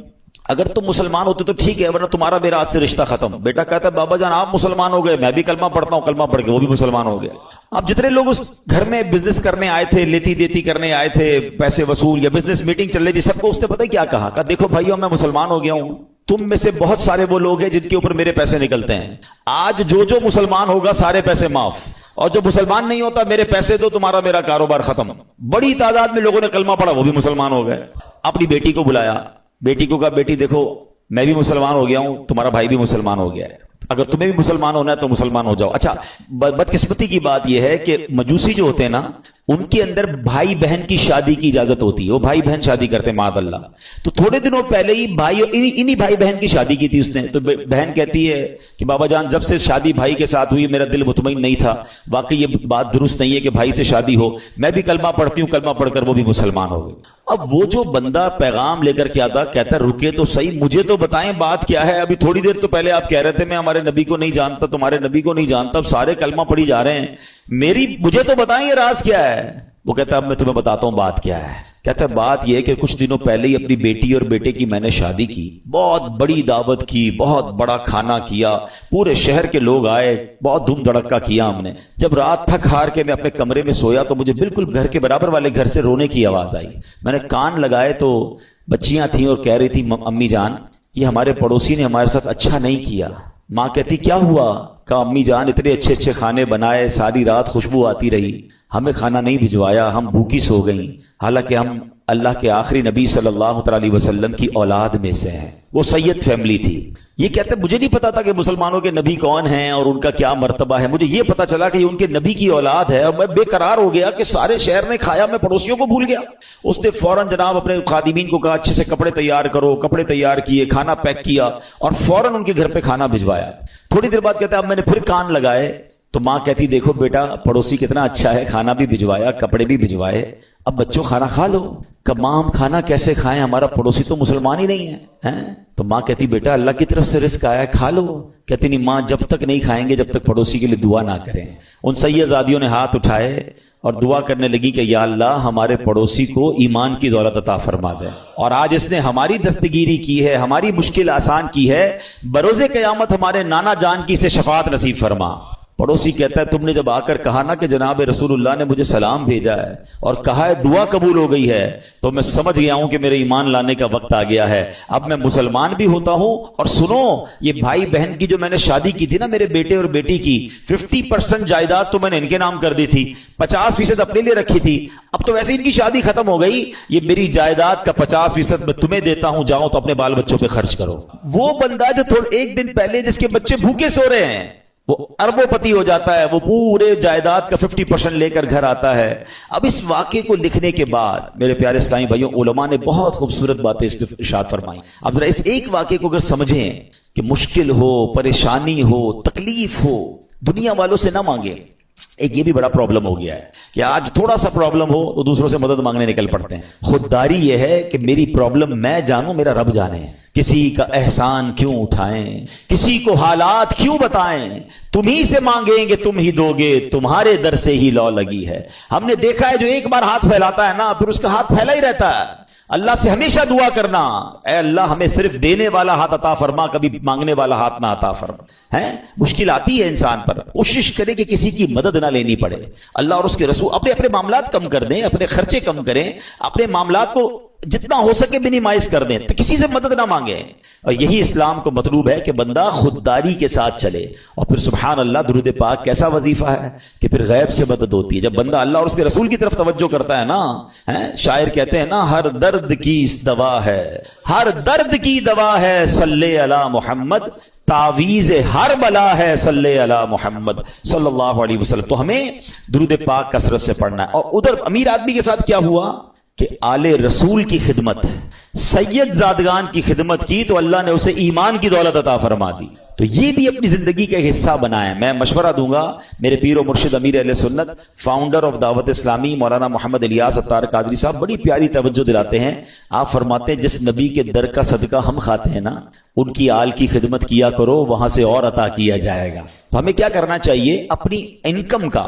اگر تم مسلمان ہوتے تو ٹھیک ہے، ورنہ تمہارا میرا آج سے رشتہ ختم۔ بیٹا کہتا ہے بابا جان آپ مسلمان ہو گئے، میں بھی کلمہ پڑھتا ہوں، کلمہ پڑھ کے وہ بھی مسلمان ہو گیا۔ اب جتنے لوگ اس گھر میں بزنس کرنے آئے تھے، لیتی دیتی کرنے آئے تھے، پیسے وصول یا بزنس میٹنگ چل رہی تھی، سب کو اس نے پتہ کیا کہا دیکھو بھائیو میں مسلمان ہو گیا ہوں، تم میں سے بہت سارے وہ لوگ ہیں جن کے اوپر میرے پیسے نکلتے ہیں، آج جو مسلمان ہوگا سارے پیسے معاف، اور جو مسلمان نہیں ہوتا میرے پیسے دو، تمہارا میرا کاروبار ختم۔ بڑی تعداد میں لوگوں نے کلمہ پڑھا، وہ بھی مسلمان ہو گئے۔ اپنی بیٹی کو بلایا، بیٹی کو کہا بیٹی دیکھو میں بھی مسلمان ہو گیا ہوں، تمہارا بھائی بھی مسلمان ہو گیا ہے، اگر تمہیں بھی مسلمان ہونا ہے تو مسلمان ہو جاؤ۔ اچھا بدقسمتی کی بات یہ ہے کہ مجوسی جو ہوتے ہیں نا، ان کے اندر بھائی بہن کی شادی کی اجازت ہوتی ہے، وہ بھائی بہن شادی کرتے ہیں معاذ اللہ۔ تو تھوڑے دنوں پہلے ہی انہی بھائی بہن کی شادی کی تھی اس نے، تو بہن کہتی ہے کہ بابا جان جب سے شادی بھائی کے ساتھ ہوئی میرا دل مطمئن نہیں تھا، واقعی یہ بات درست نہیں ہے کہ بھائی سے شادی ہو، میں بھی کلمہ پڑھتی ہوں، کلمہ پڑھ کر وہ بھی مسلمان ہو گئے۔ اب وہ جو بندہ پیغام لے کر کے آتا کہتا رکے تو صحیح، مجھے تو بتائیں بات کیا ہے، ابھی تھوڑی دیر تو پہلے آپ کہہ رہے تھے میں ہمارے نبی کو نہیں جانتا، تمہارے نبی کو نہیں جانتا، اب سارے کلمہ پڑھی جا رہے ہیں، مجھے تو بتائیں یہ راز کیا ہے۔ وہ کہتا ہے اب میں تمہیں بتاتا ہوں بات کیا ہے۔ کہتا ہے بات یہ ہے کہ کچھ دنوں پہلے ہی اپنی بیٹی اور بیٹے کی میں نے شادی کی، بہت بڑی دعوت کی، بہت بڑا کھانا کیا، پورے شہر کے لوگ آئے، بہت دھوم دھڑکا کیا ہم نے۔ جب رات تھک ہار کے میں اپنے کمرے میں سویا تو مجھے بالکل گھر کے برابر والے گھر سے رونے کی آواز آئی، میں نے کان لگائے تو بچیاں تھیں اور کہہ رہی تھی امی جان یہ ہمارے پڑوسی نے ہمارے ساتھ اچھا نہیں کیا۔ ماں کہتی کیا ہوا؟ کہا امی جان اتنے اچھے اچھے کھانے بنائے، ساری رات خوشبو آتی رہی، ہمیں کھانا نہیں بھجوایا، ہم بھوکی سو گئیں، حالانکہ ہم اللہ کے آخری نبی صلی اللہ علیہ وسلم کی اولاد میں سے ہیں۔ وہ سید فیملی تھی۔ یہ کہتے مجھے نہیں پتا تھا کہ مسلمانوں کے نبی کون ہیں اور ان کا کیا مرتبہ ہے، مجھے یہ پتا چلا کہ یہ ان کے نبی کی اولاد ہے، اور میں بے قرار ہو گیا کہ سارے شہر نے کھایا، میں پڑوسیوں کو بھول گیا۔ اس نے فوراً جناب اپنے خادمین کو کہا اچھے سے کپڑے تیار کرو، کپڑے تیار کیے، کھانا پیک کیا اور فوراً ان کے گھر پہ کھانا بھجوایا۔ تھوڑی دیر بعد کہتا ہے اب میں نے پھر کان لگائے تو ماں کہتی دیکھو بیٹا پڑوسی کتنا اچھا ہے، کھانا بھی بھجوایا، کپڑے بھی بھجوائے، اب بچوں کھانا کھا لو۔ کہ ماں ہم کھانا کیسے کھائیں، ہمارا پڑوسی تو مسلمان ہی نہیں ہے۔ تو ماں کہتی بیٹا اللہ کی طرف سے رزق آیا ہے کھا لو۔ کہتی نہیں ماں جب تک نہیں کھائیں گے جب تک پڑوسی کے لیے دعا نہ کریں۔ ان سیدزادیوں نے ہاتھ اٹھائے اور دعا کرنے لگی کہ یا اللہ ہمارے پڑوسی کو ایمان کی دولت عطا فرما دے، اور آج اس نے ہماری دستگیری کی ہے، ہماری مشکل آسان کی ہے، بروز قیامت ہمارے نانا جان کی سے شفاعت نصیب فرما۔ پڑوسی کہتا ہے تم نے جب آ کر کہا نا کہ جناب رسول اللہ نے مجھے سلام بھیجا ہے اور کہا ہے دعا قبول ہو گئی ہے، تو میں سمجھ گیا ہوں کہ میرے ایمان لانے کا وقت آ گیا ہے، اب میں مسلمان بھی ہوتا ہوں۔ اور سنو یہ بھائی بہن کی جو میں نے شادی کی تھی نا میرے بیٹے اور بیٹی کی، 50% جائیداد تو میں نے ان کے نام کر دی تھی، 50% اپنے لیے رکھی تھی، اب تو ویسے ان کی شادی ختم ہو گئی، یہ میری جائیداد کا 50% میں تمہیں دیتا ہوں، جاؤ تو اپنے بال بچوں پہ خرچ کرو۔ وہ بندہ جو ایک دن پہلے جس کے بچے بھوکے سو رہے ہیں وہ اربوں پتی ہو جاتا ہے، وہ پورے جائیداد کا 50% لے کر گھر آتا ہے۔ اب اس واقعے کو لکھنے کے بعد میرے پیارے اسلامی بھائیوں علماء نے بہت خوبصورت باتیں اس پہ ارشاد فرمائی۔ اب ذرا اس ایک واقعے کو اگر سمجھیں کہ مشکل ہو، پریشانی ہو، تکلیف ہو، دنیا والوں سے نہ مانگیں۔ ایک یہ بھی بڑا پرابلم ہو گیا ہے کہ آج تھوڑا سا پرابلم ہو تو دوسروں سے مدد مانگنے نکل پڑتے ہیں۔ خودداری یہ ہے کہ میری پرابلم میں جانوں، میرا رب جانے، کسی کا احسان کیوں اٹھائیں، کسی کو حالات کیوں بتائیں، تم ہی سے مانگیں گے تم ہی دو گے، تمہارے در سے ہی لو لگی ہے۔ ہم نے دیکھا ہے جو ایک بار ہاتھ پھیلاتا ہے نا پھر اس کا ہاتھ پھیلا ہی رہتا ہے۔ اللہ سے ہمیشہ دعا کرنا اے اللہ ہمیں صرف دینے والا ہاتھ عطا فرما، کبھی مانگنے والا ہاتھ نہ عطا فرما۔ مشکل آتی ہے انسان پر، کوشش کرے کہ کسی کی مدد نہ لینی پڑے۔ اللہ اور اس کے رسول اپنے معاملات کم کر دیں، اپنے خرچے کم کریں، اپنے معاملات کو جتنا ہو سکے منیمائز کر دیں، تو کسی سے مدد نہ مانگیں۔ اور یہی اسلام کو مطلوب ہے کہ بندہ خودداری کے ساتھ چلے۔ اور پھر سبحان اللہ درود پاک کیسا وظیفہ ہے کہ پھر غیب سے مدد ہوتی ہے جب بندہ اللہ اور اس کے رسول کی طرف توجہ کرتا ہے نا۔ شاعر کہتے ہیں نا ہر درد کی دوا ہے، ہر درد کی دوا ہے صلی علی محمد، تعویذ ہر بلا ہے صلی علی محمد صلی اللہ علیہ وسلم۔ تو ہمیں درود پاک کثرت سے پڑھنا ہے۔ اور ادھر امیر آدمی کے ساتھ کیا ہوا کہ آل رسول کی خدمت، سید زادگان کی خدمت کی تو اللہ نے اسے ایمان کی دولت عطا فرما دی۔ تو یہ بھی اپنی زندگی کا حصہ بنائیں۔ میں مشورہ دوں گا میرے پیر و مرشد امیر اہل سنت، فاؤنڈر آف دعوت اسلامی مولانا محمد الیاس اتار قادری صاحب بڑی پیاری توجہ دلاتے ہیں۔ آپ فرماتے ہیں جس نبی کے در کا صدقہ ہم کھاتے ہیں نا ان کی آل کی خدمت کیا کرو، وہاں سے اور عطا کیا جائے گا۔ تو ہمیں کیا کرنا چاہیے؟ اپنی انکم کا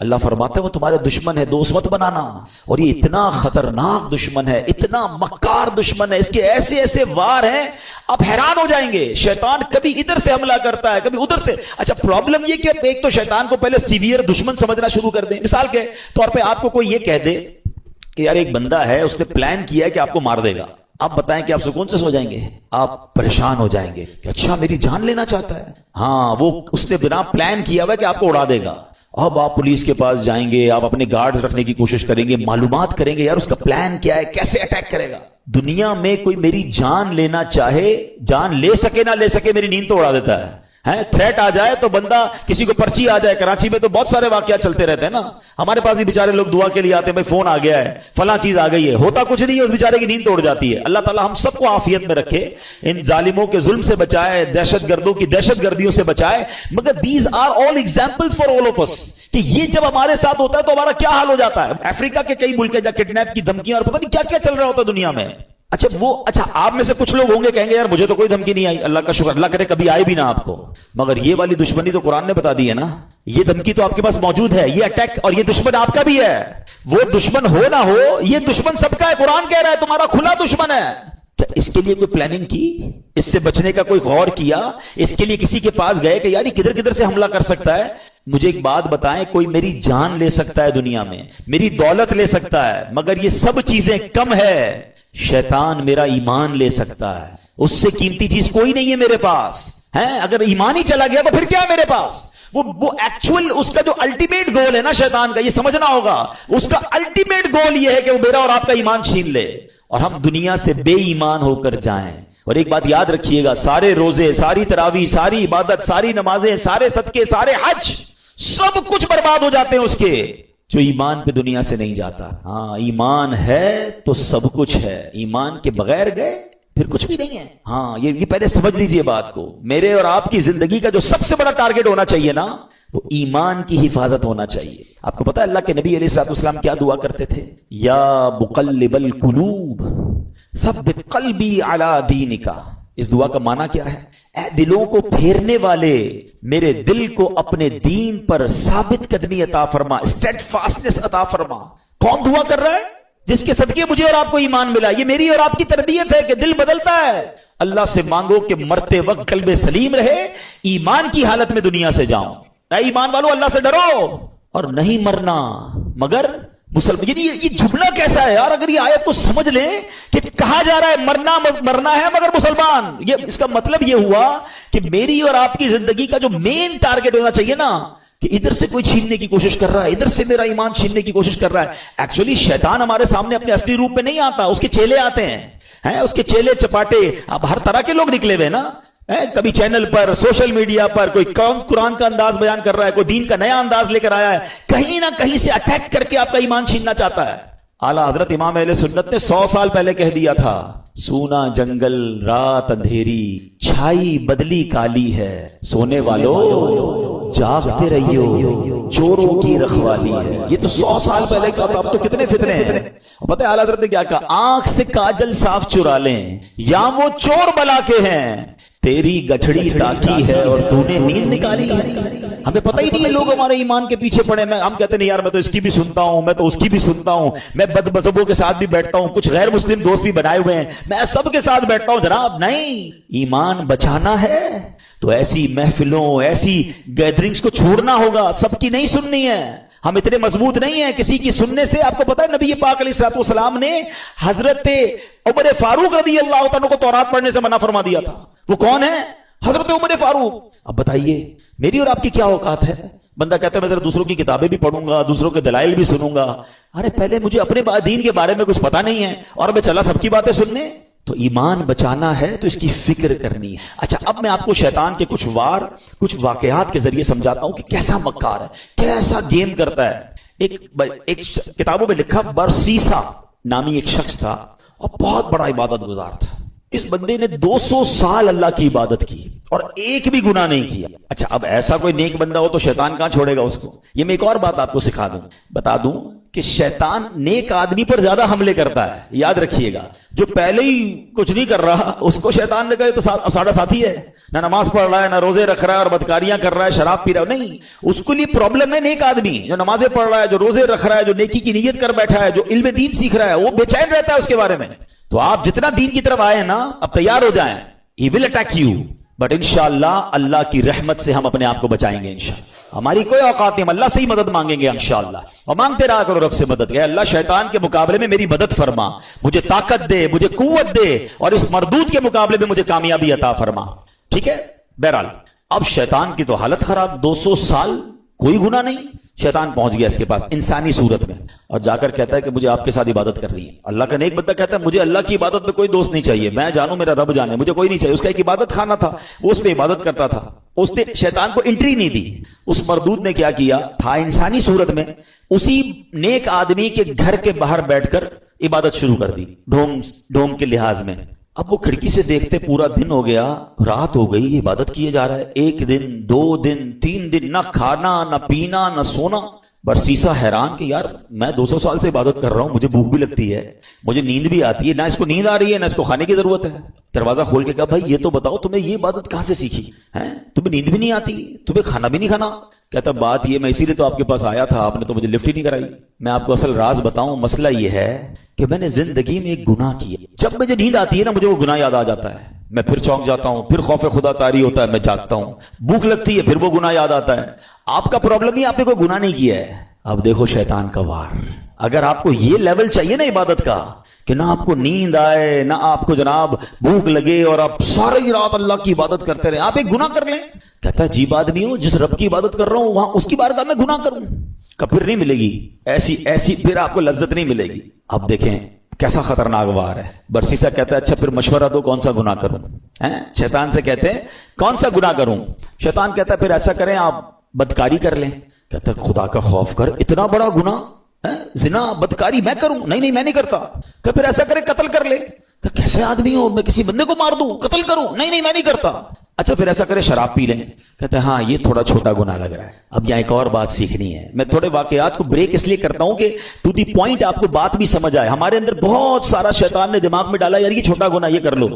اللہ فرماتا ہے وہ تمہارے دشمن ہے، دوست مت بنانا. اور یہ اتنا خطرناک دشمن ہے، اتنا مکار دشمن ہے، اس کے ایسے ایسے وار ہیں آپ حیران ہو جائیں گے. شیطان کبھی ادھر سے حملہ کرتا ہے، کبھی ادھر سے. اچھا پرابلم یہ کہ ایک تو شیطان کو پہلے سیویئر دشمن سمجھنا شروع کر دیں. مثال کے طور پہ آپ کو کوئی یہ کہہ دے کہ یار ایک بندہ ہے، اس نے پلان کیا ہے کہ آپ کو مار دے گا. آپ بتائیں کہ آپ سکون سے سو جائیں گے؟ آپ پریشان ہو جائیں گے کہ اچھا میری جان لینا چاہتا ہے. ہاں، وہ اس نے بنا پلان کیا ہوا کہ آپ کو اڑا دے گا. اب آپ پولیس کے پاس جائیں گے، آپ اپنے گارڈز رکھنے کی کوشش کریں گے، معلومات کریں گے یار اس کا پلان کیا ہے، کیسے اٹیک کرے گا. دنیا میں کوئی میری جان لینا چاہے، جان لے سکے نہ لے سکے، میری نیند تو اڑا دیتا ہے. تھریٹ آ جائے تو بندہ، کسی کو پرچی آ جائے، کراچی میں تو بہت سارے واقعات چلتے رہتے ہیں نا. ہمارے پاس بھی بیچارے لوگ دعا کے لیے آتے ہیں، بھائی فون آ گیا ہے، فلاں چیز آ گئی ہے، ہوتا کچھ نہیں ہے، اس بیچارے کی نیند توڑ جاتی ہے. اللہ تعالیٰ ہم سب کو عافیت میں رکھے، ان ظالموں کے ظلم سے بچائے، دہشت گردوں کی دہشت گردیوں سے بچائے. مگر these are all examples for all of us, کہ یہ جب ہمارے ساتھ ہوتا ہے تو ہمارا کیا حال ہو جاتا ہے. افریقہ کے کئی ملک جہاں کڈنیپ کی دھمکیاں اور پتہ نہیں کیا کیا چل رہا ہوتا ہے دنیا میں. اچھا آپ میں سے کچھ لوگ ہوں گے کہیں گے یار مجھے تو کوئی دھمکی نہیں آئی، اللہ کا شکر، اللہ کرے کبھی آئے بھی نہ آپ کو. مگر یہ والی دشمنی تو قرآن نے بتا دی ہے نا، یہ دھمکی تو آپ کے پاس موجود ہے، یہ اٹیک، اور یہ دشمن آپ کا بھی ہے. وہ دشمن ہو نہ ہو، یہ دشمن سب کا ہے. قرآن کہہ رہا ہے تمہارا کھلا دشمن ہے. کیا اس کے لیے کوئی پلاننگ کی؟ اس سے بچنے کا کوئی غور کیا؟ اس کے لیے کسی کے پاس گئے کہ یار یہ کدھر کدھر سے حملہ کر سکتا ہے؟ مجھے ایک بات بتائیں، کوئی میری جان لے سکتا ہے دنیا میں، میری دولت لے سکتا ہے، مگر یہ سب چیزیں کم ہے. شیطان میرا ایمان لے سکتا ہے، اس سے قیمتی چیز کوئی نہیں ہے میرے پاس. اگر ایمان ہی چلا گیا تو پھر کیا ہے میرے پاس؟ وہ ایکچوئل اس کا جو الٹیمیٹ گول ہے نا شیطان کا، یہ سمجھنا ہوگا. اس کا الٹیمیٹ گول یہ ہے کہ وہ میرا اور آپ کا ایمان چھین لے اور ہم دنیا سے بے ایمان ہو کر جائیں. اور ایک بات یاد رکھیے گا، سارے روزے، ساری تراویح، ساری عبادت، ساری نمازیں، سارے صدقے، سارے حج، سب کچھ برباد ہو جاتے ہیں اس کے جو ایمان پہ دنیا سے نہیں جاتا. ہاں ایمان ہے تو سب کچھ ہے، ایمان کے بغیر گئے پھر کچھ بھی نہیں ہے. ہاں یہ پہلے سمجھ لیجئے بات کو. میرے اور آپ کی زندگی کا جو سب سے بڑا ٹارگٹ ہونا چاہیے نا، وہ ایمان کی حفاظت ہونا چاہیے. آپ کو پتا ہے اللہ کے نبی علیہ الصلوۃ والسلام کیا دعا کرتے تھے؟ یا مقلب القلوب ثبت قلبی علی دینک. اس دعا کا معنی کیا ہے؟ اے دلوں کو پھیرنے والے، میرے دل کو اپنے دین پر ثابت قدمی عطا فرما، اسٹیڈ فاسٹنس عطا فرما. کون دعا کر رہا ہے؟ جس کے صدقے مجھے اور آپ کو ایمان ملا. یہ میری اور آپ کی تربیت ہے کہ دل بدلتا ہے. اللہ سے مانگو کہ مرتے وقت قلب سلیم رہے، ایمان کی حالت میں دنیا سے جاؤں. اے ایمان والو اللہ سے ڈرو اور نہیں مرنا مگر مسلمان. یعنی یہ جملہ کیسا ہے یار؟ اگر یہ آیت کو سمجھ لیں کہ کہا جا رہا ہے مرنا ہے مگر مسلمان، یہ اس کا مطلب یہ ہوا کہ میری اور آپ کی زندگی کا جو مین ٹارگٹ ہونا چاہیے نا، کہ ادھر سے کوئی چھیننے کی کوشش کر رہا ہے، ادھر سے میرا ایمان چھیننے کی کوشش کر رہا ہے. ایکچولی شیطان ہمارے سامنے اپنے اصلی روپ میں نہیں آتا، اس کے چیلے آتے ہیں. اس کے چیلے چپاٹے، اب ہر طرح کے لوگ نکلے ہوئے نا. کبھی چینل پر، سوشل میڈیا پر کوئی قرآن کا انداز بیان کر رہا ہے، کوئی دین کا نیا انداز لے کر آیا ہے، کہیں نہ کہیں سے اٹیک کر کے آپ کا ایمان چھیننا چاہتا ہے. اعلیٰ حضرت امام اہل سنت نے 100 سال پہلے کہہ دیا تھا، سونا جنگل رات اندھیری، چھائی بدلی کالی ہے، سونے والوں جاگتے رہیو، چوروں کی رکھوالی ہے. یہ تو 100 سال پہلے کا تھا، اب تو کتنے فتنے ہیں. پتہ ہے اعلیٰ حضرت نے کیا کہا؟ آنکھ سے کاجل صاف چرا لیں یا وہ چور بلا کے ہیں، تیری گٹھڑی تاکی ہے اور تو نے نیند نکالی ہے. ہمیں پتہ ہی نہیں ہے، لوگ ہمارے ایمان کے پیچھے پڑے. ہم کہتے نہیں یار میں تو اس کی بھی سنتا ہوں، میں تو اس کی بھی سنتا ہوں، میں بد مذہبوں کے ساتھ بھی بیٹھتا ہوں، کچھ غیر مسلم دوست بھی بنائے ہوئے ہیں، میں سب کے ساتھ بیٹھتا ہوں. جناب نہیں، ایمان بچانا ہے تو ایسی محفلوں، ایسی گیدرنگز کو چھوڑنا ہوگا، سب کی نہیں سننی ہے. ہم اتنے مضبوط نہیں ہیں کسی کی سننے سے. آپ کو پتا ہے نبی پاک علیہ الصلوۃ والسلام نے حضرت عمر فاروق رضی اللہ عنہ کو تورات پڑھنے سے منع فرما دیا تھا. وہ کون ہے؟ حضرت عمر فاروق. اب بتائیے میری اور آپ کی کیا اوقات ہے؟ بندہ کہتا ہے میں ذرا دوسروں کی کتابیں بھی پڑھوں گا، دوسروں کے دلائل بھی سنوں گا. ارے پہلے مجھے اپنے دین کے بارے میں کچھ پتا نہیں ہے اور میں چلا سب کی باتیں سننے. تو ایمان بچانا ہے تو اس کی فکر کرنی ہے. اچھا اب میں آپ کو شیطان کے کچھ واقعات کے ذریعے سمجھاتا ہوں کہ کیسا مکار ہے، کیسا گیم کرتا ہے. ایک کتابوں میں لکھا، برسیسا نامی ایک شخص تھا اور بہت بڑا عبادت گزار تھا. اس بندے نے 200 سال اللہ کی عبادت کی اور ایک بھی گناہ نہیں کیا. اچھا اب ایسا کوئی نیک بندہ ہو تو شیطان کہاں چھوڑے گا اس کو. یہ میں ایک اور بات آپ کو بتا دوں کہ شیطان نیک آدمی پر زیادہ حملے کرتا ہے. یاد رکھیے گا, جو پہلے ہی کچھ نہیں کر رہا اس کو شیطان نے کہا تو ساڑھا ساتھی ہے, نہ نماز پڑھ رہا ہے, نہ روزے رکھ رہا ہے اور بدکاریاں کر رہا ہے, شراب پی رہا ہے. نہیں, اس کے لیے پرابلم ہے نیک آدمی جو نمازیں پڑھ رہا ہے, جو روزے رکھ رہا ہے, جو نیکی کی نیت کر بیٹھا ہے, جو علم دین سیکھ رہا ہے, وہ بے چین رہتا ہے اس کے بارے میں. تو آپ جتنا دین کی طرف آئے نا, اب تیار ہو جائیں. He will attack you, but انشاءاللہ اللہ کی رحمت سے ہم اپنے آپ کو بچائیں گے انشاءاللہ. ہماری کوئی اوقات نہیں, ہم اللہ سے ہی مدد مانگیں گے انشاءاللہ, اور مانگتے رہا کرو رب سے مدد. اے اللہ شیطان کے مقابلے میں میری مدد فرما, مجھے طاقت دے, مجھے قوت دے, اور اس مردود کے مقابلے میں مجھے کامیابی عطا فرما. ٹھیک ہے. بہرحال اب شیطان کی تو حالت خراب, 200 سال کوئی گناہ نہیں. شیطان پہنچ گیا اس کے پاس انسانی صورت میں, اور جا کر کہتا ہے کہ مجھے آپ کے ساتھ عبادت کرنی ہے. اللہ کا نیک بندہ کہتا ہے مجھے اللہ کی عبادت میں کوئی دوست نہیں چاہیے, میں جانوں میرا رب جانے, مجھے کوئی نہیں چاہیے. اس کا ایک عبادت خانہ تھا, وہ اس پہ عبادت کرتا تھا. اس نے شیطان کو انٹری نہیں دی. اس مردود نے کیا کیا تھا, انسانی صورت میں اسی نیک آدمی کے گھر کے باہر بیٹھ کر عبادت شروع کر دی, ڈھونگ کے لحاظ میں. اب وہ کھڑکی سے دیکھتے پورا دن ہو گیا, رات ہو گئی, عبادت کیے جا رہا ہے. 1 دن 2 دن 3 دن, نہ کھانا نہ پینا نہ سونا. برسیسا حیران کہ یار میں 200 سال سے عبادت کر رہا ہوں, مجھے بھوک بھی لگتی ہے, مجھے نیند بھی آتی ہے, نہ اس کو نیند آ رہی ہے نہ اس کو کھانے کی ضرورت ہے. دروازہ کھول کے کہا بھائی یہ تو بتاؤ تمہیں یہ عبادت کہاں سے سیکھی ہے, تمہیں نیند بھی نہیں آتی, تمہیں کھانا بھی نہیں کھانا. کہتا بات یہ, میں اسی لیے تو آپ کے پاس آیا تھا, آپ نے تو مجھے لفٹ ہی نہیں کرائی. میں آپ کو اصل راز بتاؤں, مسئلہ یہ ہے کہ میں نے زندگی میں ایک گناہ کیا. جب مجھے نیند آتی ہے نا, مجھے وہ گناہ یاد آ جاتا ہے, میں پھر چونک جاتا ہوں, پھر خوف خدا طاری ہوتا ہے, میں جاگتا ہوں. بھوک لگتی ہے, پھر وہ گناہ یاد آتا ہے. آپ کا پرابلم ہی آپ نے کوئی گناہ نہیں کیا ہے. اب دیکھو شیطان کا وار. اگر آپ کو یہ لیول چاہیے نا عبادت کا کہ نہ آپ کو نیند آئے نہ آپ کو جناب بھوک لگے اور آپ ساری رات اللہ کی عبادت کرتے رہے, آپ ایک گناہ کر لیں. کہتا ہے عجیب آدمی ہوں, جس رب کی عبادت کر رہا ہوں وہاں اس کی بارگاہ میں گناہ کروں, پھر نہیں ملے گی ایسی پھر آپ کو لذت نہیں ملے گی. اب دیکھیں کیسا خطرناک وار ہے. برسیسا کہتا ہے اچھا پھر مشورہ دو کون سا گناہ کروں. شیطان سے کہتے ہیں کون سا گناہ کروں. شیطان کہتا ہے پھر ایسا کریں آپ بدکاری کر لیں. کہتا ہے خدا کا خوف کر, اتنا بڑا گناہ, زنا بدکاری میں کروں؟ نہیں میں نہیں کرتا. کہ پھر ایسا کرے قتل کر لے. کہ کیسے آدمی ہو, میں کسی بندے کو مار دوں قتل کروں؟ نہیں میں نہیں کرتا. اچھا پھر ایسا کرے شراب پی لیں. کہتے ہیں ہاں یہ تھوڑا چھوٹا گناہ لگ رہا ہے. اب یہاں ایک اور بات سیکھنی ہے. میں تھوڑے واقعات کو بریک اس لیے کرتا ہوں کہ ٹو دی پوائنٹ آپ کو بات بھی سمجھ آئے. ہمارے اندر بہت سارا شیطان نے دماغ میں ڈالا یار یہ چھوٹا گناہ یہ کر لو,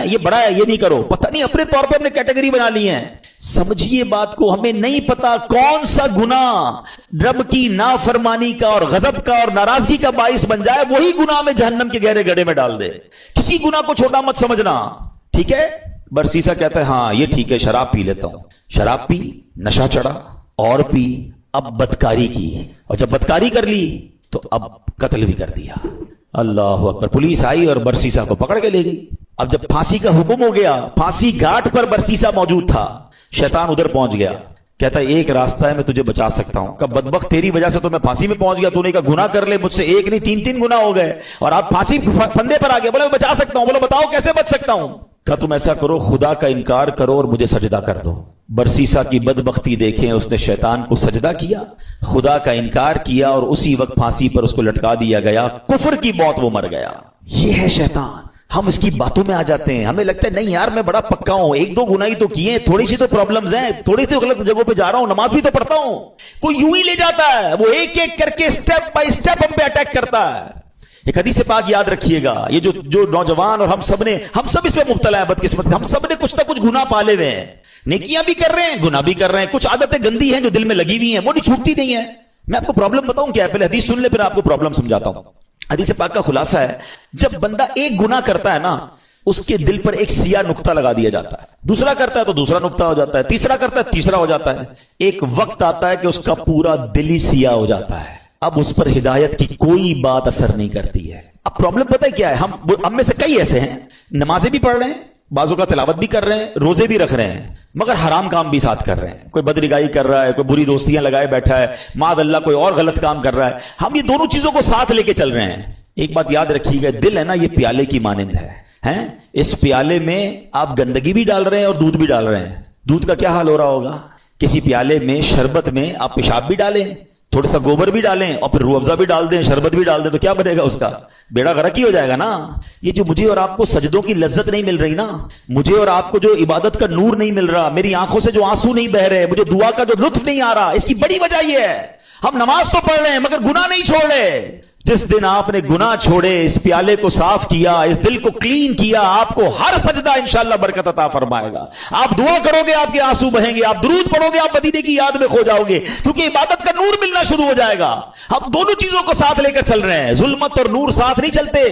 یہ بڑا ہے یہ نہیں کرو. پتہ نہیں اپنے طور پہ ہم نے کیٹیگری بنا لی ہے. سمجھیے بات کو, ہمیں نہیں پتا کون سا گناہ رب کی نافرمانی کا اور غضب کا اور ناراضگی کا باعث بن جائے, وہی گناہ میں جہنم کے گہرے گڑھے میں ڈال دے. کسی گناہ کو چھوٹا مت سمجھنا. ٹھیک ہے. برسیسا کہتا ہے ہاں یہ ٹھیک ہے, شراب پی لیتا ہوں. شراب پی, نشہ چڑھا, اور پی, اب بدکاری کی, اور جب بدکاری کر لی تو اب قتل بھی کر دیا. اللہ اکبر. پولیس آئی اور برسیسا کو پکڑ کے لے گئی. اب جب پھانسی کا حکم ہو گیا, پھانسی گھاٹ پر برسیسا موجود تھا. شیطان ادھر پہنچ گیا. کہتا ہے ایک راستہ ہے, میں تجھے بچا سکتا ہوں. کہ بدبخت تیری وجہ سے تو میں پھانسی میں پہنچ گیا, تو نے کہا گناہ کر لے, مجھ سے ایک نہیں 3 گناہ ہو گئے اور آپ پھانسی پھندے پر آ گئے. بولے میں بچا سکتا ہوں. بولو بتاؤ کیسے بچ سکتا ہوں. کہا تم ایسا کرو, خدا کا انکار کرو اور مجھے سجدہ کر دو. برسیسا کی بدبختی دیکھیں, اس نے شیطان کو سجدہ کیا, خدا کا انکار کیا, اور اسی وقت پھانسی پر اس کو لٹکا دیا گیا. کفر کی موت وہ مر گیا. یہ ہے شیطان. ہم اس کی باتوں میں آ جاتے ہیں, ہمیں لگتا ہے نہیں یار میں بڑا پکا ہوں, 1-2 گناہ ہی تو کیے, تھوڑی سی تو پرابلمز ہیں, تھوڑی سی غلط جگہوں پہ جا رہا ہوں, نماز بھی تو پڑھتا ہوں. کوئی یوں ہی لے جاتا ہے, وہ ایک کر کے سٹیپ بائی سٹیپ ہم پہ اٹیک کرتا ہے. ایک حدیث پاک یاد رکھیے گا, یہ جو نوجوان اور ہم سب اس میں مبتلا ہے, بدقسمت ہم سب نے کچھ نہ کچھ گناہ پالے ہوئے ہیں. نیکیاں بھی کر رہے ہیں, گناہ بھی کر رہے ہیں, کچھ عادتیں گندی ہیں جو دل میں لگی ہوئی ہیں, وہ نہیں چھوٹتی نہیں ہیں. میں آپ کو پرابلم بتاؤں کیا ہے, پہلے حدیث سن لے پھر آپ کو پرابلم سمجھاتا ہوں. حدیث پاک کا خلاصہ ہے, جب بندہ ایک گناہ کرتا ہے نا, اس کے دل پر ایک سیاہ نقطہ لگا دیا جاتا ہے. دوسرا کرتا ہے تو دوسرا نقطہ ہو جاتا ہے, تیسرا کرتا ہے تیسرا ہو جاتا ہے. ایک وقت آتا ہے کہ اس کا پورا دل ہی سیاہ ہو جاتا ہے. اب اس پر ہدایت کی کوئی بات اثر نہیں کرتی ہے. اب پرابلم پتہ ہے کیا ہے, ہم میں سے کئی ایسے ہیں نمازیں بھی پڑھ رہے ہیں, بازو کا تلاوت بھی کر رہے ہیں, روزے بھی رکھ رہے ہیں, مگر حرام کام بھی ساتھ کر رہے ہیں. کوئی بدنگاہی کر رہا ہے, کوئی بری دوستیاں لگائے بیٹھا ہے, معاذ اللہ کوئی اور غلط کام کر رہا ہے. ہم یہ دونوں چیزوں کو ساتھ لے کے چل رہے ہیں. ایک بات یاد رکھیے گا, دل ہے نا یہ پیالے کی مانند ہے. اس پیالے میں آپ گندگی بھی ڈال رہے ہیں اور دودھ بھی ڈال رہے ہیں. دودھ کا کیا حال ہو رہا ہوگا, کسی پیالے میں شربت میں آپ پیشاب بھی ڈالیں, تھوڑا سا گوبر بھی ڈالیں اور پھر روح افزا بھی ڈال دیں, شربت بھی ڈال دیں, تو کیا بنے گا اس کا, بیڑا غرق ہی ہو جائے گا نا. یہ جو مجھے اور آپ کو سجدوں کی لذت نہیں مل رہی نا, مجھے اور آپ کو جو عبادت کا نور نہیں مل رہا, میری آنکھوں سے جو آنسو نہیں بہ رہے, مجھے دعا کا جو لطف نہیں آ رہا, اس کی بڑی وجہ یہ ہے ہم نماز تو پڑھ رہے ہیں مگر گناہ نہیں چھوڑ رہے. جس دن آپ نے گناہ چھوڑے, اس پیالے کو صاف کیا, اس دل کو کلین کیا, آپ کو ہر سجدہ انشاءاللہ برکت عطا فرمائے گا. آپ دعا کرو گے آپ کے آنسو بہیں گے, آپ درود پڑھو گے آپ مدینے کی یاد میں کھو جاؤ گے, کیونکہ عبادت کا نور ملنا شروع ہو جائے گا. ہم دونوں چیزوں کو ساتھ لے کر چل رہے ہیں, ظلمت اور نور ساتھ نہیں چلتے.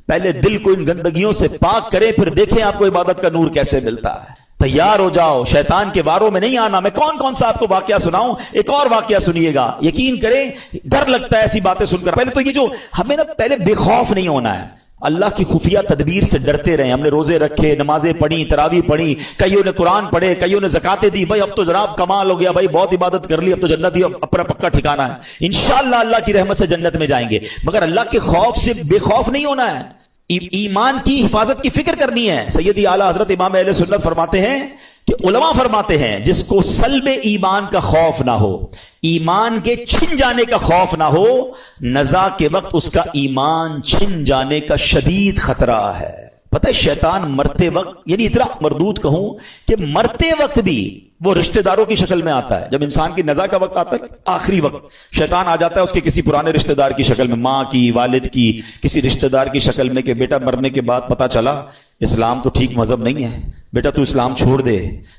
پہلے دل کو ان گندگیوں سے پاک کریں, پھر دیکھیں آپ کو عبادت کا نور کیسے ملتا ہے. تیار ہو جاؤ, شیطان کے واروں میں نہیں آنا. میں کون کون سا آپ کو واقعہ سناؤں, ایک اور واقعہ سنیے گا, یقین کریں ڈر لگتا ہے ایسی باتیں سن کر. پہلے تو یہ جو ہمیں نا پہلے بے خوف نہیں ہونا ہے, اللہ کی خفیہ تدبیر سے ڈرتے رہیں. ہم نے روزے رکھے, نمازیں پڑھی, تراویح پڑھی, کئیوں نے قرآن پڑھے, کئیوں نے زکاتیں دی. بھائی اب تو جناب کمال ہو گیا, بھائی بہت عبادت کر لی, اب تو جنت ہی اپنا پکا ٹھکانہ ہے, انشاءاللہ اللہ کی رحمت سے جنت میں جائیں گے. مگر اللہ کے خوف سے بے خوف نہیں ہونا ہے, ایمان کی حفاظت کی فکر کرنی ہے. سیدی اعلیٰ حضرت امام اہل سنت فرماتے ہیں کہ علماء فرماتے ہیں جس کو سلب ایمان کا خوف نہ ہو, ایمان کے چھن جانے کا خوف نہ ہو, نزا کے وقت اس کا ایمان چھن جانے کا شدید خطرہ ہے. پتہ ہے شیطان مرتے وقت, یعنی اتنا مردود کہوں کہ مرتے وقت بھی وہ رشتہ داروں کی شکل میں آتا ہے. جب انسان کی نزا کا وقت آتا ہے, آخری وقت, شیطان آ جاتا ہے اس کے کسی پرانے رشتہ دار کی شکل میں, ماں کی, والد کی, کسی رشتہ دار کی شکل میں, کہ بیٹا مرنے کے بعد پتا چلا اسلام تو ٹھیک مذہب نہیں ہے, بیٹا تو اسلام چھوڑ دے,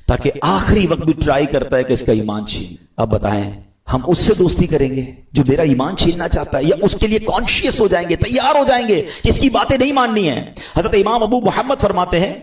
تاکہ آخری وقت بھی ٹرائی کرتا ہے کہ اس کا ایمان چھین. اب بتائیں ہم اس سے دوستی کریں گے جو میرا ایمان چھیننا چاہتا ہے, یا اس کے لیے کانشیس ہو جائیں گے, تیار ہو جائیں گے کہ اس کی باتیں نہیں ماننی ہیں. حضرت امام ابو محمد فرماتے ہیں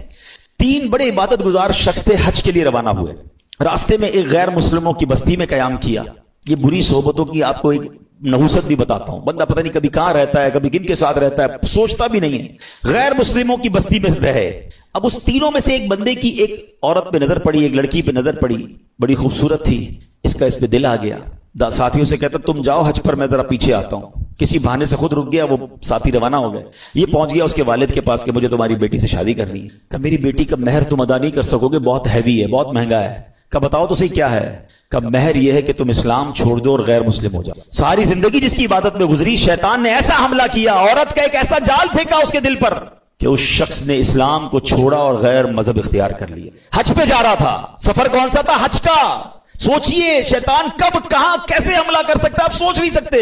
3 بڑے عبادت گزار شخص تھے, حج کے لیے روانہ ہوئے. راستے میں ایک غیر مسلموں کی بستی میں قیام کیا. یہ بری صحبتوں کی آپ کو ایک نحوست بھی بتاتا ہوں. بندہ پتہ نہیں کبھی کہاں رہتا ہے, کبھی کن کے ساتھ رہتا ہے, سوچتا بھی نہیں ہے. غیر مسلموں کی بستی میں رہے. اب اس تینوں میں سے ایک بندے کی ایک عورت پہ نظر پڑی, ایک لڑکی پہ نظر پڑی, بڑی خوبصورت تھی. اس کا اس پہ دل آ گیا. ساتھیوں سے کہتا تم جاؤ حج پر, میں ذرا پیچھے آتا ہوں. کسی بہانے سے خود رک گیا, وہ ساتھی روانہ ہو گئے. یہ پہنچ گیا اس کے والد کے پاس کہ مجھے تمہاری بیٹی سے شادی کرنی ہے. کہ میری بیٹی کا مہر تم ادا نہیں کر سکو گے, بہت ہیوی ہے, بہت مہنگا ہے. کہ بتاؤ تو صحیح کیا ہے. کہ مہر یہ ہے کہ تم اسلام چھوڑ دو اور غیر مسلم ہو جاؤ. ساری زندگی جس کی عبادت میں گزری, شیطان نے ایسا حملہ کیا, عورت کا ایک ایسا جال پھینکا اس کے دل پر کہ اس شخص نے اسلام کو چھوڑا اور غیر مذہب اختیار کر لیا. حج پہ جا رہا تھا, سفر کون سا تھا, حج کا. سوچئے شیطان کب کہاں کیسے حملہ کر سکتا ہے, آپ سوچ نہیں سکتے.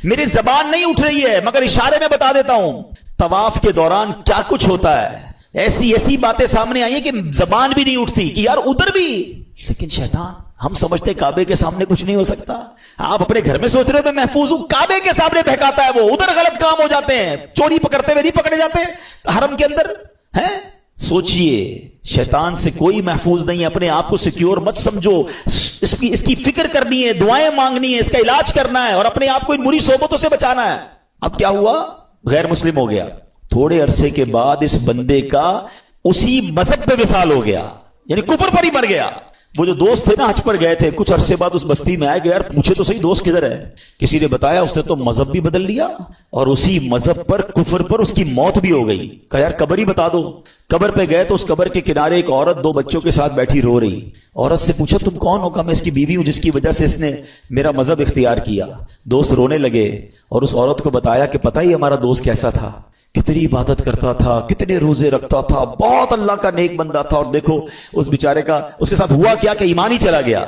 میری زبان نہیں اٹھ رہی ہے مگر اشارے میں بتا دیتا ہوں. طواف کے دوران کیا کچھ ہوتا ہے, ایسی باتیں سامنے آئی ہیں کہ زبان بھی نہیں اٹھتی کہ یار ادھر بھی. لیکن شیطان, ہم سمجھتے کعبے کے سامنے کچھ نہیں ہو سکتا. آپ اپنے گھر میں سوچ رہے ہو میں محفوظ ہوں, کعبے کے سامنے بہکاتا ہے وہ, ادھر غلط کام ہو جاتے ہیں. چوری پکڑتے ہوئے نہیں پکڑے جاتے حرم کے اندر ہیں. سوچئے شیطان سے کوئی محفوظ نہیں ہے. اپنے آپ کو سیکیور مت سمجھو, اس کی فکر کرنی ہے, دعائیں مانگنی ہے, اس کا علاج کرنا ہے اور اپنے آپ کو ان بری صحبتوں سے بچانا ہے. اب کیا ہوا, غیر مسلم ہو گیا. تھوڑے عرصے کے بعد اس بندے کا اسی مذہب پہ وصال ہو گیا, یعنی کفر پر ہی مر گیا. وہ جو دوست تھے نا حج پر گئے تھے, کچھ عرصے بعد اس بستی میں آئے گئے, یار پوچھے تو صحیح دوست کدھر ہے. کسی نے بتایا اس نے تو مذہب بھی بدل لیا اور اسی مذہب پر, کفر پر اس کی موت بھی ہو گئی. کہا یار قبر ہی بتا دو. قبر پہ گئے تو اس قبر کے کنارے ایک عورت 2 بچوں کے ساتھ بیٹھی رو رہی. عورت سے پوچھا تم کون ہو؟ کہا میں اس کی بیوی ہوں جس کی وجہ سے اس نے میرا مذہب اختیار کیا. دوست رونے لگے اور اس عورت کو بتایا کہ پتہ ہی ہمارا دوست کیسا تھا, کتنی عبادت کرتا تھا, کتنے روزے رکھتا تھا, بہت اللہ کا نیک بندہ تھا, اور دیکھو اس بیچارے کا اس کے ساتھ ہوا کیا کہ ایمان ہی چلا گیا.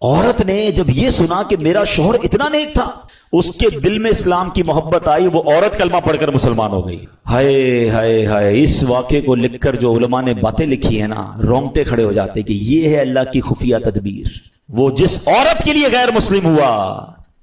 عورت نے جب یہ سنا کہ میرا شوہر اتنا نیک تھا, اس کے دل میں اسلام کی محبت آئی. وہ عورت کلمہ پڑھ کر مسلمان ہو گئی. ہائے ہائے ہائے, اس واقعے کو لکھ کر جو علماء نے باتیں لکھی ہیں نا, رونگٹے کھڑے ہو جاتے کہ یہ ہے اللہ کی خفیہ تدبیر. وہ جس عورت کے لیے غیر مسلم ہوا,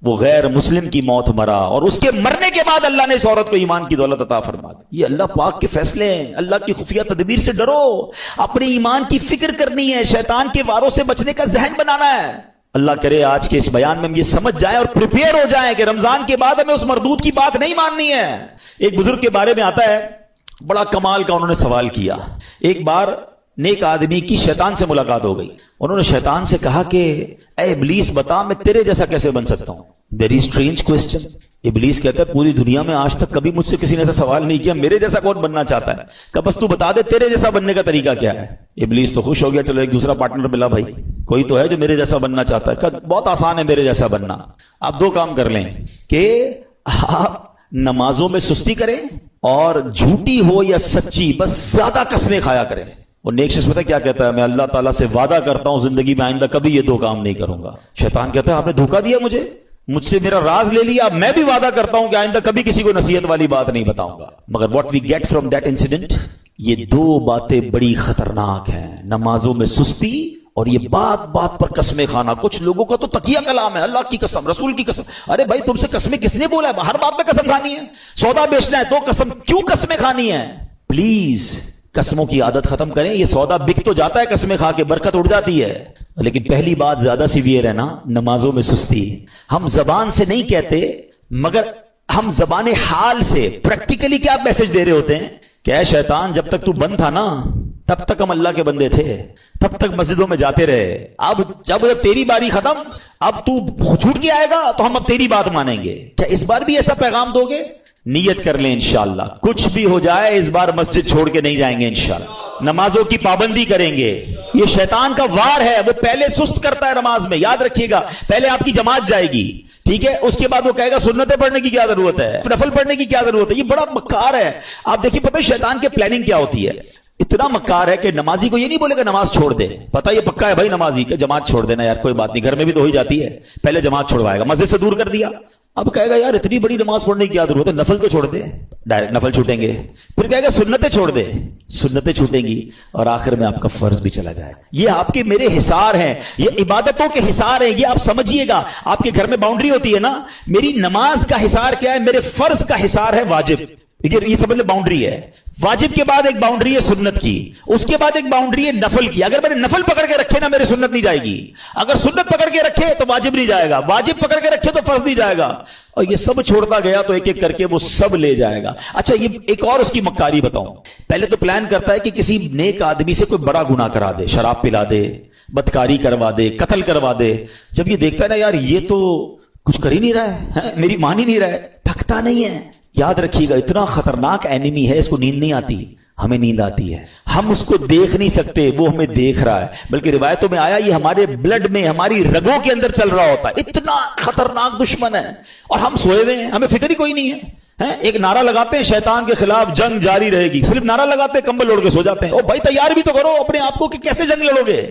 وہ غیر مسلم کی موت مرا, اور اس کے مرنے کے بعد اللہ نے اس عورت کو ایمان کی دولت عطا فرما دی. یہ اللہ پاک کے فیصلے ہیں. اللہ کی خفیہ تدبیر سے ڈرو, اپنے ایمان کی فکر کرنی ہے, شیطان کے واروں سے بچنے کا ذہن بنانا ہے. اللہ کرے آج کے اس بیان میں ہم یہ سمجھ جائیں اور پریپیئر ہو جائیں کہ رمضان کے بعد ہمیں اس مردود کی بات نہیں ماننی ہے. ایک بزرگ کے بارے میں آتا ہے, بڑا کمال کا انہوں نے سوال کیا. ایک بار نیک آدمی کی شیطان سے ملاقات ہو گئی. انہوں نے شیطان سے کہا کہ اے ابلیس بتا میں تیرے جیسا کیسے بن سکتا ہوں. Very strange question. ابلیس کہتا ہے پوری دنیا میں آج تک کبھی مجھ سے کسی نے ایسا سوال نہیں کیا, میرے جیسا کون بننا چاہتا ہے. کہ بس تو بتا دے تیرے جیسا بننے کا طریقہ کیا ہے. ابلیس تو خوش ہو گیا, چلو ایک دوسرا پارٹنر ملا, بھائی کوئی تو ہے جو میرے جیسا بننا چاہتا ہے. کہ بہت آسان ہے میرے جیسا بننا. آپ 2 کام کر لیں کہ آپ نمازوں میں سستی کریں اور جھوٹی ہو یا سچی بس زیادہ قسمیں کھایا کریں. اور نیک شخص پتہ کیا کہتا ہے, میں اللہ تعالیٰ سے وعدہ کرتا ہوں زندگی میں آئندہ کبھی یہ 2 کام نہیں کروں گا. شیطان کہتا ہے آپ نے دھوکہ دیا مجھے, مجھ سے میرا راز لے لیا, میں بھی وعدہ کرتا ہوں کہ آئندہ کبھی کسی کو نصیحت والی بات نہیں بتاؤں گا. مگر what we get from that incident, یہ دو باتیں بڑی خطرناک ہیں, نمازوں میں سستی اور یہ بات بات پر قسمیں کھانا. کچھ لوگوں کا تو تقیہ کلام ہے, اللہ کی قسم, رسول کی قسم. ارے بھائی تم سے قسمیں کس نے بولا ہے؟ ہر بات میں قسم کھانی ہے. سودا بیچنا ہے تو قسم, کیوں قسمیں کھانی ہے؟ پلیز قسموں کی عادت ختم کریں. یہ سودا بک تو جاتا ہے قسمیں کھا کے, برکت اڑ جاتی ہے. لیکن پہلی بات زیادہ سیویئر ہے نا, نمازوں میں سستی. ہم زبان سے نہیں کہتے مگر ہم زبان حال سے پریکٹیکلی کیا میسج دے رہے ہوتے ہیں کہ اے شیطان جب تک تو بند تھا نا تب تک ہم اللہ کے بندے تھے, تب تک مسجدوں میں جاتے رہے. اب جب تیری باری ختم, اب تو چھوٹ کے آئے گا تو ہم اب تیری بات مانیں گے. کیا اس بار بھی ایسا پیغام دو گے؟ نیت کر لیں انشاءاللہ, کچھ بھی ہو جائے اس بار مسجد چھوڑ کے نہیں جائیں گے انشاءاللہ. نمازوں کی پابندی کریں گے. یہ شیطان کا وار ہے, وہ پہلے سست کرتا ہے نماز میں, یاد رکھیے گا. پہلے آپ کی جماعت جائے گی, ٹھیک ہے, اس کے بعد وہ کہے گا سنتیں پڑھنے کی کیا ضرورت ہے, نفل پڑھنے کی کیا ضرورت ہے. یہ بڑا مکار ہے. آپ دیکھیے پتہ ہے شیطان کے پلاننگ کیا ہوتی ہے. اتنا مکار ہے کہ نمازی کو یہ نہیں بولے گا نماز چھوڑ دے, پتہ یہ پکا ہے بھائی نمازی کہ جماعت چھوڑ دینا یار, کوئی بات نہیں, گھر میں بھی تو ہو ہی جاتی ہے. پہلے جماعت چھوڑوائے گا, مسجد سے دور کر دیا. اب کہے گا یار اتنی بڑی نماز پڑھنے کی کیا ضرورت ہے, نفل تو چھوڑ دے, ڈائریکٹ نفل چھوٹیں گے. پھر کہے گا سنتیں چھوڑ دے, سنتیں چھوٹیں گی, اور آخر میں آپ کا فرض بھی چلا جائے. یہ آپ کے میرے حصار ہیں, یہ عبادتوں کے حصار ہیں. یہ آپ سمجھیے گا, آپ کے گھر میں باؤنڈری ہوتی ہے نا, میری نماز کا حصار کیا ہے, میرے فرض کا حصار ہے واجب. یہ سمجھ لیں باؤنڈری ہے. واجب کے بعد ایک باؤنڈری ہے سنت کی, اس کے بعد ایک باؤنڈری ہے نفل کی. اگر میں نے نفل پکڑ کے رکھے نا میرے سنت نہیں جائے گی, اگر سنت پکڑ کے رکھے تو واجب نہیں جائے گا, واجب پکڑ کے رکھے تو فرض نہیں جائے گا, اور یہ سب چھوڑتا گیا تو ایک ایک کر کے وہ سب لے جائے گا. اچھا یہ ایک اور اس کی مکاری بتاؤں. پہلے تو پلان کرتا ہے کہ کسی نیک آدمی سے کوئی بڑا گناہ کرا دے, شراب پلا دے, بدکاری کروا دے, قتل کروا دے. جب یہ دیکھتا ہے نا یار یہ تو کچھ کر ہی نہیں رہا ہے, میری مان ہی نہیں رہا ہے, تھکتا نہیں ہے. یاد رکھیے گا اتنا خطرناک اینیمی ہے, اس کو نیند نہیں آتی, ہمیں نیند آتی ہے. ہم اس کو دیکھ نہیں سکتے, وہ ہمیں دیکھ رہا ہے. بلکہ روایتوں میں آیا یہ ہمارے بلڈ میں, ہماری رگوں کے اندر چل رہا ہوتا ہے. اتنا خطرناک دشمن ہے, اور ہم سوئے ہوئے ہیں, ہمیں فکر ہی کوئی نہیں ہے. ایک نعرہ لگاتے ہیں شیطان کے خلاف جنگ جاری رہے گی, صرف نعرہ لگاتے ہیں, کمبل اوڑھ کے سو جاتے ہیں. او بھائی تیار بھی تو کرو اپنے آپ کو کہ کیسے جنگ لڑو گے,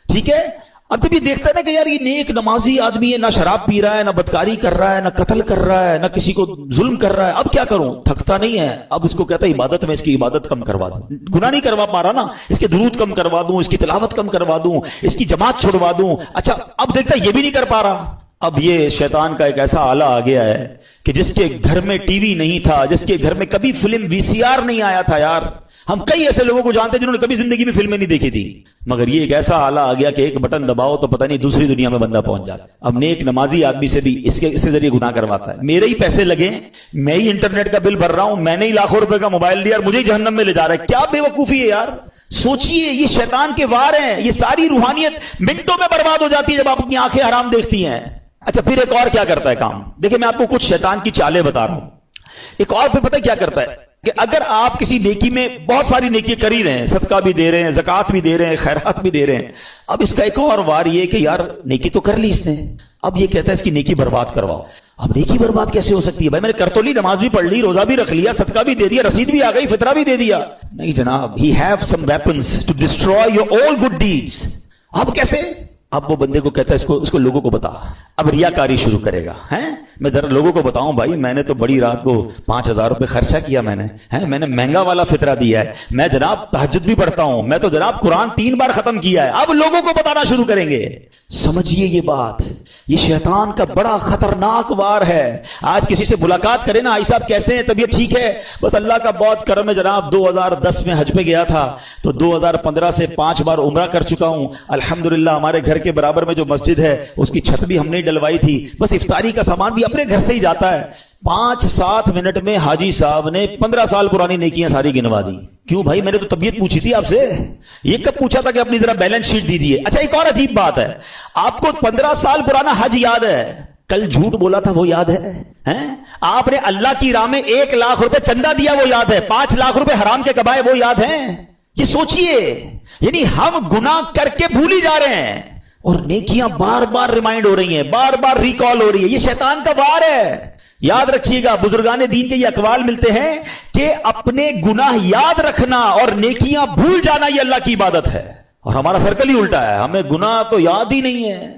ٹھیک ہے. اب جب یہ دیکھتا ہے نا کہ یار یہ نیک نمازی آدمی ہے, نہ شراب پی رہا ہے, نہ بدکاری کر رہا ہے, نہ قتل کر رہا ہے, نہ کسی کو ظلم کر رہا ہے, اب کیا کروں, تھکتا نہیں ہے. اب اس کو کہتا ہے عبادت میں اس کی عبادت کم کروا دوں, گناہ نہیں کروا پا رہا نا, اس کے درود کم کروا دوں, اس کی تلاوت کم کروا دوں, اس کی جماعت چھوڑوا دوں. اچھا اب دیکھتا ہے یہ بھی نہیں کر پا رہا. اب یہ شیطان کا ایک ایسا آلہ آ گیا ہے کہ جس کے گھر میں ٹی وی نہیں تھا, جس کے گھر میں کبھی فلم VCR نہیں آیا تھا. یار ہم کئی ایسے لوگوں کو جانتے ہیں جنہوں نے کبھی زندگی میں فلمیں نہیں دیکھی تھی, مگر یہ ایک ایسا آلہ آ گیا کہ ایک بٹن دباؤ تو پتہ نہیں دوسری دنیا میں بندہ پہنچ جاتا ہے. اب نیک نمازی آدمی سے بھی اس کے ذریعے گناہ کرواتا ہے. میرے ہی پیسے لگے, میں ہی انٹرنیٹ کا بل بھر رہا ہوں, میں نے ہی لاکھوں روپے کا موبائل لیا اور مجھے ہی جہنم میں لے جا رہا ہے. کیا بے وقوفی ہے یار. سوچئے یہ شیطان کے وار ہیں, یہ ساری روحانیت منٹوں میں برباد ہو جاتی ہے جب آپ اپنی آنکھیں حرام دیکھتی ہیں. اچھا پھر ایک اور کیا کرتا ہے کام, دیکھیں میں آپ کو کچھ شیطان کی چالیں بتا رہا ہوں. ایک اور پھر پتہ کیا کرتا ہے کہ اگر آپ کسی نیکی میں بہت ساری نیکی کر ہی رہے ہیں, صدقہ بھی دے رہے ہیں, زکوٰۃ بھی دے رہے ہیں, خیرات بھی دے رہے ہیں, اب اس کا ایک اور وار یہ کہ یار نیکی تو کر لی اس نے, اب یہ کہتا ہے اس کی نیکی برباد کرواؤ. اب نیکی برباد کیسے ہو سکتی ہے بھائی, میں نے کر تو لی, نماز بھی پڑھ لی, روزہ بھی رکھ لیا, صدقہ بھی دے دیا, رسید بھی آ گئی, فطرہ بھی دے دیا. نہیں جناب, he have some weapons to destroy your all good deeds. اب کیسے, اب وہ بندے کو کہتا ہے اس کو لوگوں کو بتا. اب ریاکاری شروع کرے گا, میں ذرا لوگوں کو بتاؤں بھائی میں نے تو بڑی رات کو 5,000 روپے خرچہ کیا, میں نے مہنگا والا فطرہ دیا ہے, میں جناب تہجد بھی پڑھتا ہوں, میں تو جناب قرآن 3 بار ختم کیا ہے. اب لوگوں کو بتانا شروع کریں گے. سمجھیے یہ بات, یہ شیطان کا بڑا خطرناک وار ہے. آج کسی سے ملاقات کرے نا, آئی صاحب کیسے ہیں, طبیعت ٹھیک ہے, بس اللہ کا بہت کرم ہے جناب, 2010 میں حج پہ گیا تھا تو 2015 سے 5 بار عمرہ کر چکا ہوں الحمدللہ. ہمارے گھر کے برابر میں جو مسجد ہے اس کی چھت بھی ہم نے ڈلوائی تھی, بس افطاری کا سامان بھی اپنے گھر سے ہی جاتا ہے. 5-7 منٹ میں حاجی صاحب نے 15 سال پرانی نیکیاں ساری گنوا دی. کیوں بھائی, میں نے تو طبیعت پوچھی تھی آپ سے, یہ کب پوچھا تھا کہ اپنی ذرا بیلنس شیٹ دیجیے. اچھا ایک اور عجیب بات ہے, آپ کو 15 سال پرانا حج یاد ہے, کل جھوٹ بولا تھا وہ یاد ہے, آپ نے اللہ کی راہ میں 1 لاکھ روپے چندہ دیا وہ یاد ہے, 5 لاکھ روپے حرام کے کمائے وہ یاد ہیں. یہ سوچئے, یعنی ہم گناہ کر کے بھول ہی جا رہے ہیں اور نیکیاں بار بار ریمائنڈ ہو رہی ہیں, بار بار ریکال ہو رہی ہے. یہ شیطان کا وار ہے. یاد رکھیے گا, بزرگان دین کے یہ اقوال ملتے ہیں کہ اپنے گناہ یاد رکھنا اور نیکیاں بھول جانا یہ اللہ کی عبادت ہے. اور ہمارا سرکل ہی الٹا ہے, ہمیں گناہ تو یاد ہی نہیں ہے.